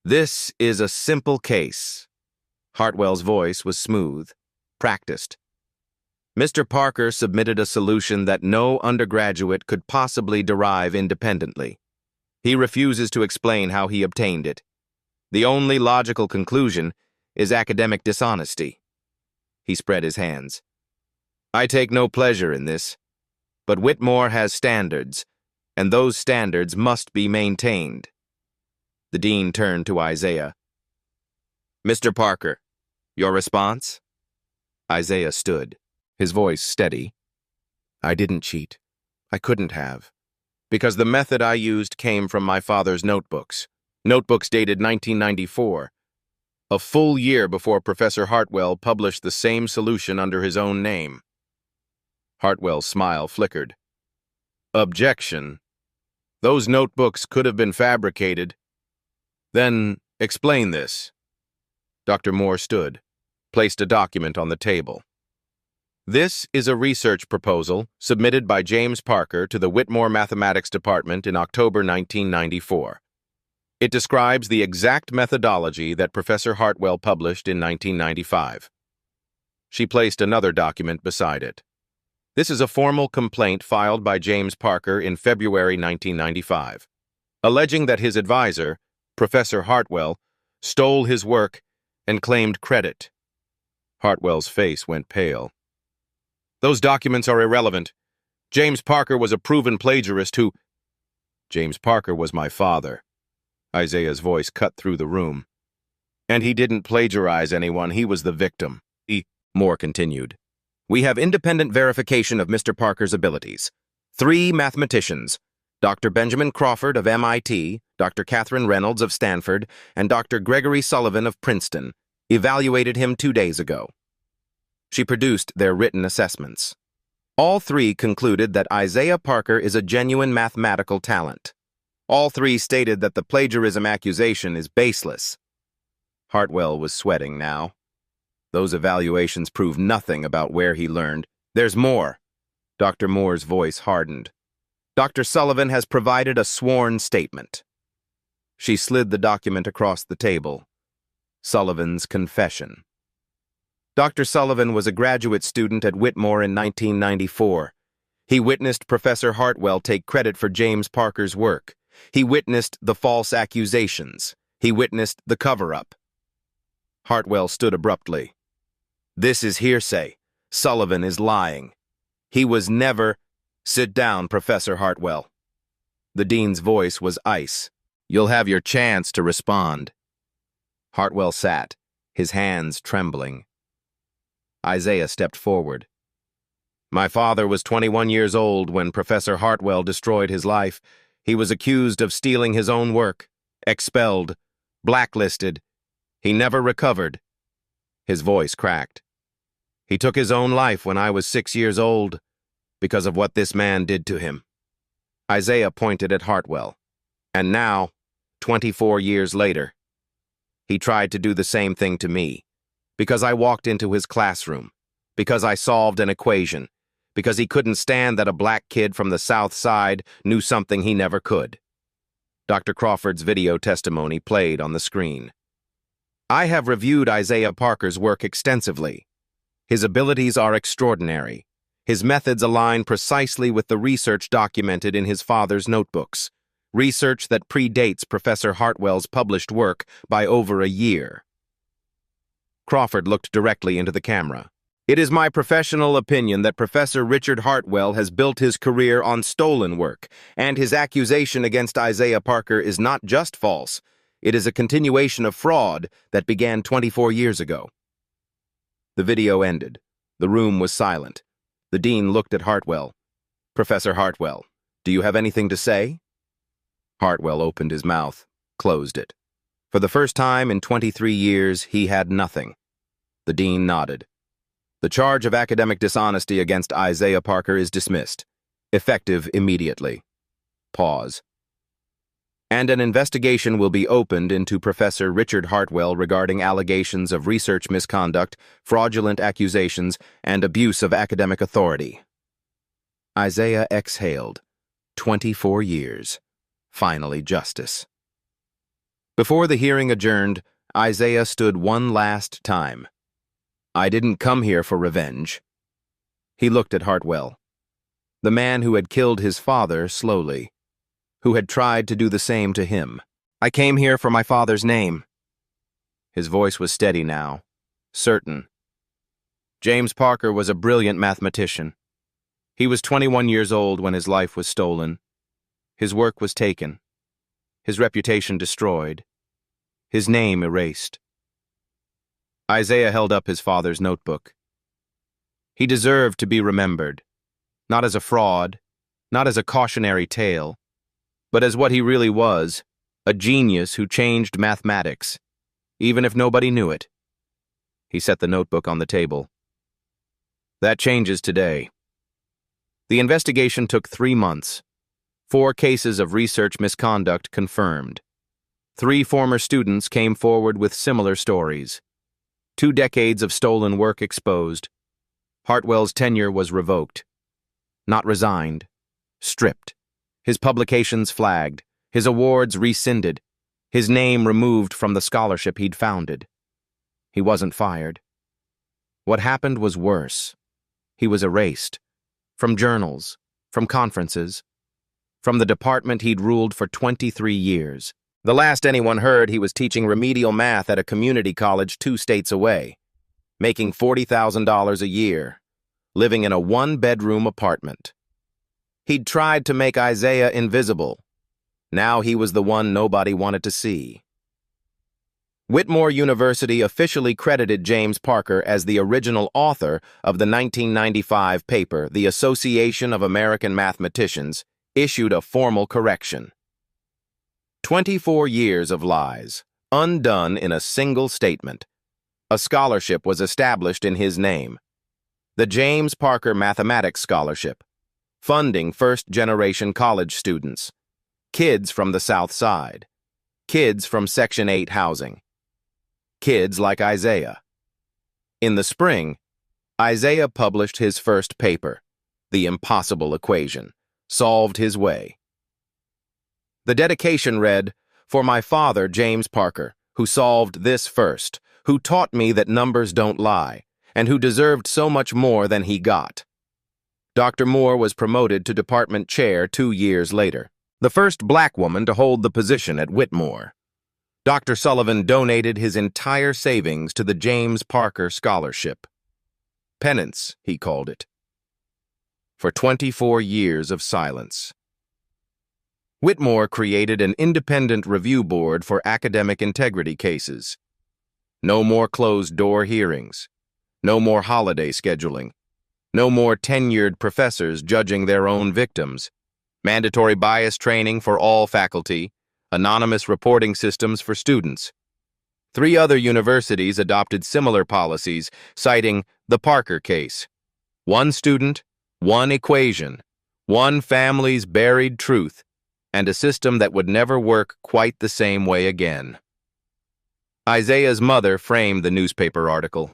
[SPEAKER 1] This is a simple case. Hartwell's voice was smooth, practiced. Mr. Parker submitted a solution that no undergraduate could possibly derive independently. He refuses to explain how he obtained it. The only logical conclusion is academic dishonesty. He spread his hands. I take no pleasure in this, but Whitmore has standards, and those standards must be maintained. The dean turned to Isaiah. Mr. Parker, your response? Isaiah stood, his voice steady. I didn't cheat. I couldn't have. Because the method I used came from my father's notebooks. Notebooks dated 1994, a full year before Professor Hartwell published the same solution under his own name. Hartwell's smile flickered. Objection. Those notebooks could have been fabricated. Then explain this. Dr. Moore stood, placed a document on the table. This is a research proposal submitted by James Parker to the Whitmore Mathematics Department in October 1994. It describes the exact methodology that Professor Hartwell published in 1995. She placed another document beside it. This is a formal complaint filed by James Parker in February 1995, alleging that his advisor, Professor Hartwell, stole his work and claimed credit. Hartwell's face went pale. Those documents are irrelevant. James Parker was a proven plagiarist who... James Parker was my father. Isaiah's voice cut through the room. And he didn't plagiarize anyone, he was the victim. Moore continued. We have independent verification of Mr. Parker's abilities. 3 mathematicians, Dr. Benjamin Crawford of MIT, Dr. Catherine Reynolds of Stanford, and Dr. Gregory Sullivan of Princeton, evaluated him 2 days ago. She produced their written assessments. All 3 concluded that Isaiah Parker is a genuine mathematical talent. All 3 stated that the plagiarism accusation is baseless. Hartwell was sweating now. Those evaluations prove nothing about where he learned. There's more. Dr. Moore's voice hardened. Dr. Sullivan has provided a sworn statement. She slid the document across the table. Sullivan's confession. Dr. Sullivan was a graduate student at Whitmore in 1994. He witnessed Professor Hartwell take credit for James Parker's work. He witnessed the false accusations. He witnessed the cover-up. Hartwell stood abruptly. This is hearsay. Sullivan is lying. He was never— Sit down, Professor Hartwell. The dean's voice was ice. You'll have your chance to respond. Hartwell sat, his hands trembling. Isaiah stepped forward. My father was 21 years old when Professor Hartwell destroyed his life. He was accused of stealing his own work, expelled, blacklisted. He never recovered. His voice cracked. He took his own life when I was 6 years old because of what this man did to him. Isaiah pointed at Hartwell. And now, 24 years later, he tried to do the same thing to me, because I walked into his classroom, because I solved an equation, because he couldn't stand that a black kid from the South Side knew something he never could. Dr. Crawford's video testimony played on the screen. I have reviewed Isaiah Parker's work extensively. His abilities are extraordinary. His methods align precisely with the research documented in his father's notebooks, research that predates Professor Hartwell's published work by over a year. Crawford looked directly into the camera. It is my professional opinion that Professor Richard Hartwell has built his career on stolen work, and his accusation against Isaiah Parker is not just false. It is a continuation of fraud that began 24 years ago. The video ended. The room was silent. The dean looked at Hartwell. Professor Hartwell, do you have anything to say? Hartwell opened his mouth, closed it. For the first time in 23 years, he had nothing. The dean nodded. The charge of academic dishonesty against Isaiah Parker is dismissed, effective immediately. Pause. And an investigation will be opened into Professor Richard Hartwell regarding allegations of research misconduct, fraudulent accusations, and abuse of academic authority. Isaiah exhaled. 24 years. Finally, justice. Before the hearing adjourned, Isaiah stood one last time. I didn't come here for revenge. He looked at Hartwell, the man who had killed his father slowly, who had tried to do the same to him. I came here for my father's name. His voice was steady now, certain. James Parker was a brilliant mathematician. He was 21 years old when his life was stolen. His work was taken. His reputation destroyed. His name erased. Isaiah held up his father's notebook. He deserved to be remembered, not as a fraud, not as a cautionary tale, but as what he really was, a genius who changed mathematics, even if nobody knew it. He set the notebook on the table. That changes today. The investigation took 3 months. 4 cases of research misconduct confirmed. 3 former students came forward with similar stories. 2 decades of stolen work exposed. Hartwell's tenure was revoked. Not resigned. Stripped. His publications flagged. His awards rescinded. His name removed from the scholarship he'd founded. He wasn't fired. What happened was worse. He was erased. From journals. From conferences. From the department he'd ruled for 23 years. The last anyone heard, he was teaching remedial math at a community college 2 states away, making $40,000 a year, living in a 1-bedroom apartment. He'd tried to make Isaiah invisible. Now he was the one nobody wanted to see. Whitmore University officially credited James Parker as the original author of the 1995 paper, The Association of American Mathematicians, issued a formal correction. 24 years of lies, undone in a single statement. A scholarship was established in his name. The James Parker Mathematics Scholarship, funding first-generation college students, kids from the South Side, kids from Section 8 housing, kids like Isaiah. In the spring, Isaiah published his first paper, The Impossible Equation, solved his way. The dedication read, "For my father, James Parker, who solved this first, who taught me that numbers don't lie, and who deserved so much more than he got." Dr. Moore was promoted to department chair 2 years later, the first black woman to hold the position at Whitmore. Dr. Sullivan donated his entire savings to the James Parker Scholarship. Penance, he called it. For 24 years of silence. Whitmore created an independent review board for academic integrity cases. No more closed-door hearings. No more holiday scheduling. No more tenured professors judging their own victims. Mandatory bias training for all faculty. Anonymous reporting systems for students. 3 other universities adopted similar policies, citing the Parker case. 1 student, 1 equation, 1 family's buried truth, and a system that would never work quite the same way again. Isaiah's mother framed the newspaper article,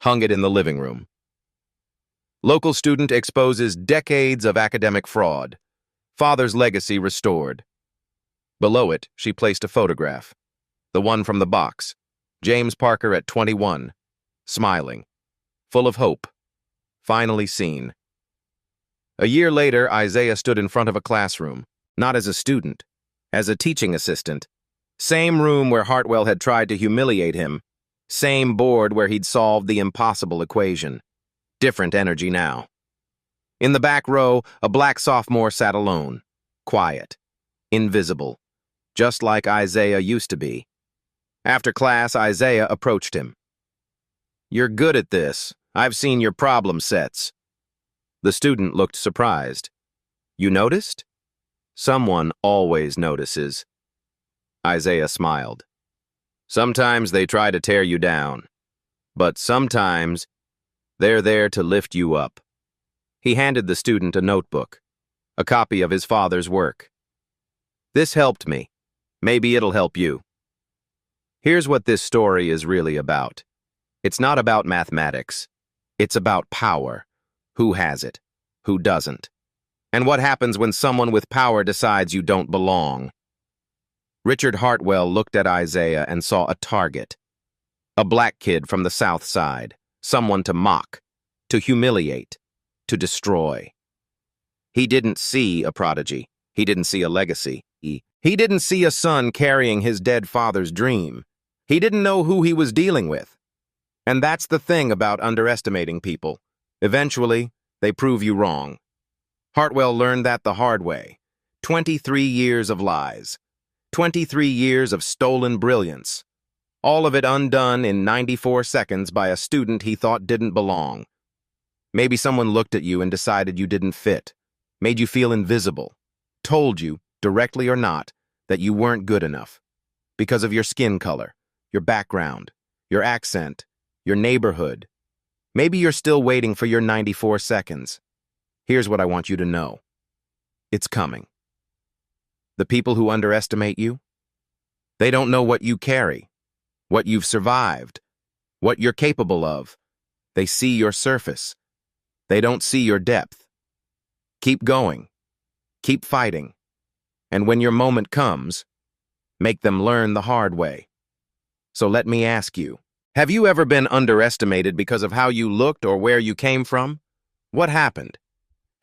[SPEAKER 1] hung it in the living room. Local student exposes decades of academic fraud. Father's legacy restored. Below it, she placed a photograph, the one from the box. James Parker at 21, smiling, full of hope, finally seen. A year later, Isaiah stood in front of a classroom, not as a student, as a teaching assistant. Same room where Hartwell had tried to humiliate him. Same board where he'd solved the impossible equation. Different energy now. In the back row, a black sophomore sat alone, quiet, invisible, just like Isaiah used to be. After class, Isaiah approached him. "You're good at this. I've seen your problem sets." The student looked surprised. "You noticed?" "Someone always notices." Isaiah smiled. "Sometimes they try to tear you down, but sometimes they're there to lift you up." He handed the student a notebook, a copy of his father's work. "This helped me. Maybe it'll help you." Here's what this story is really about. It's not about mathematics. It's about power. Who has it? Who doesn't? And what happens when someone with power decides you don't belong? Richard Hartwell looked at Isaiah and saw a target. A black kid from the South Side. Someone to mock, to humiliate, to destroy. He didn't see a prodigy. He didn't see a legacy. He didn't see a son carrying his dead father's dream. He didn't know who he was dealing with. And that's the thing about underestimating people. Eventually, they prove you wrong. Hartwell learned that the hard way. 23 years of lies. 23 years of stolen brilliance. All of it undone in 94 seconds by a student he thought didn't belong. Maybe someone looked at you and decided you didn't fit, made you feel invisible, told you, directly or not, that you weren't good enough. Because of your skin color, your background, your accent, your neighborhood. Maybe you're still waiting for your 94 seconds. Here's what I want you to know. It's coming. The people who underestimate you, they don't know what you carry, what you've survived, what you're capable of. They see your surface. They don't see your depth. Keep going. Keep fighting. And when your moment comes, make them learn the hard way. So let me ask you, have you ever been underestimated because of how you looked or where you came from? What happened?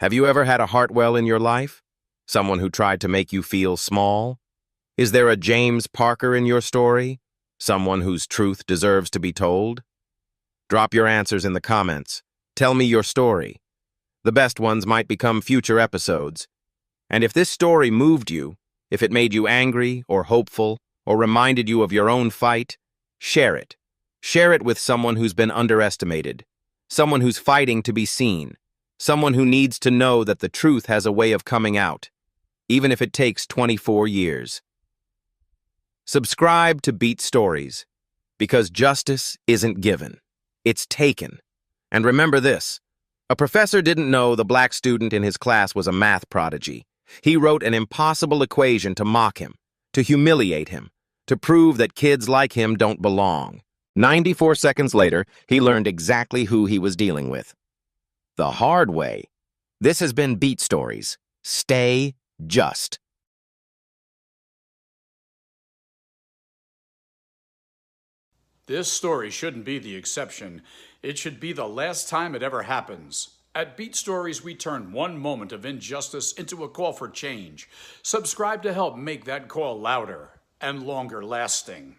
[SPEAKER 1] Have you ever had a Hartwell in your life? Someone who tried to make you feel small? Is there a James Parker in your story? Someone whose truth deserves to be told? Drop your answers in the comments. Tell me your story. The best ones might become future episodes. And if this story moved you, if it made you angry or hopeful or reminded you of your own fight, share it. Share it with someone who's been underestimated, someone who's fighting to be seen, someone who needs to know that the truth has a way of coming out, even if it takes 24 years. Subscribe to Beat Stories, because justice isn't given, it's taken. And remember this, a professor didn't know the black student in his class was a math prodigy. He wrote an impossible equation to mock him, to humiliate him, to prove that kids like him don't belong. 94 seconds later, he learned exactly who he was dealing with. The hard way. This has been Beat Stories. Stay just.
[SPEAKER 2] This story shouldn't be the exception. It should be the last time it ever happens. At Beat Stories, we turn one moment of injustice into a call for change. Subscribe to help make that call louder and longer lasting.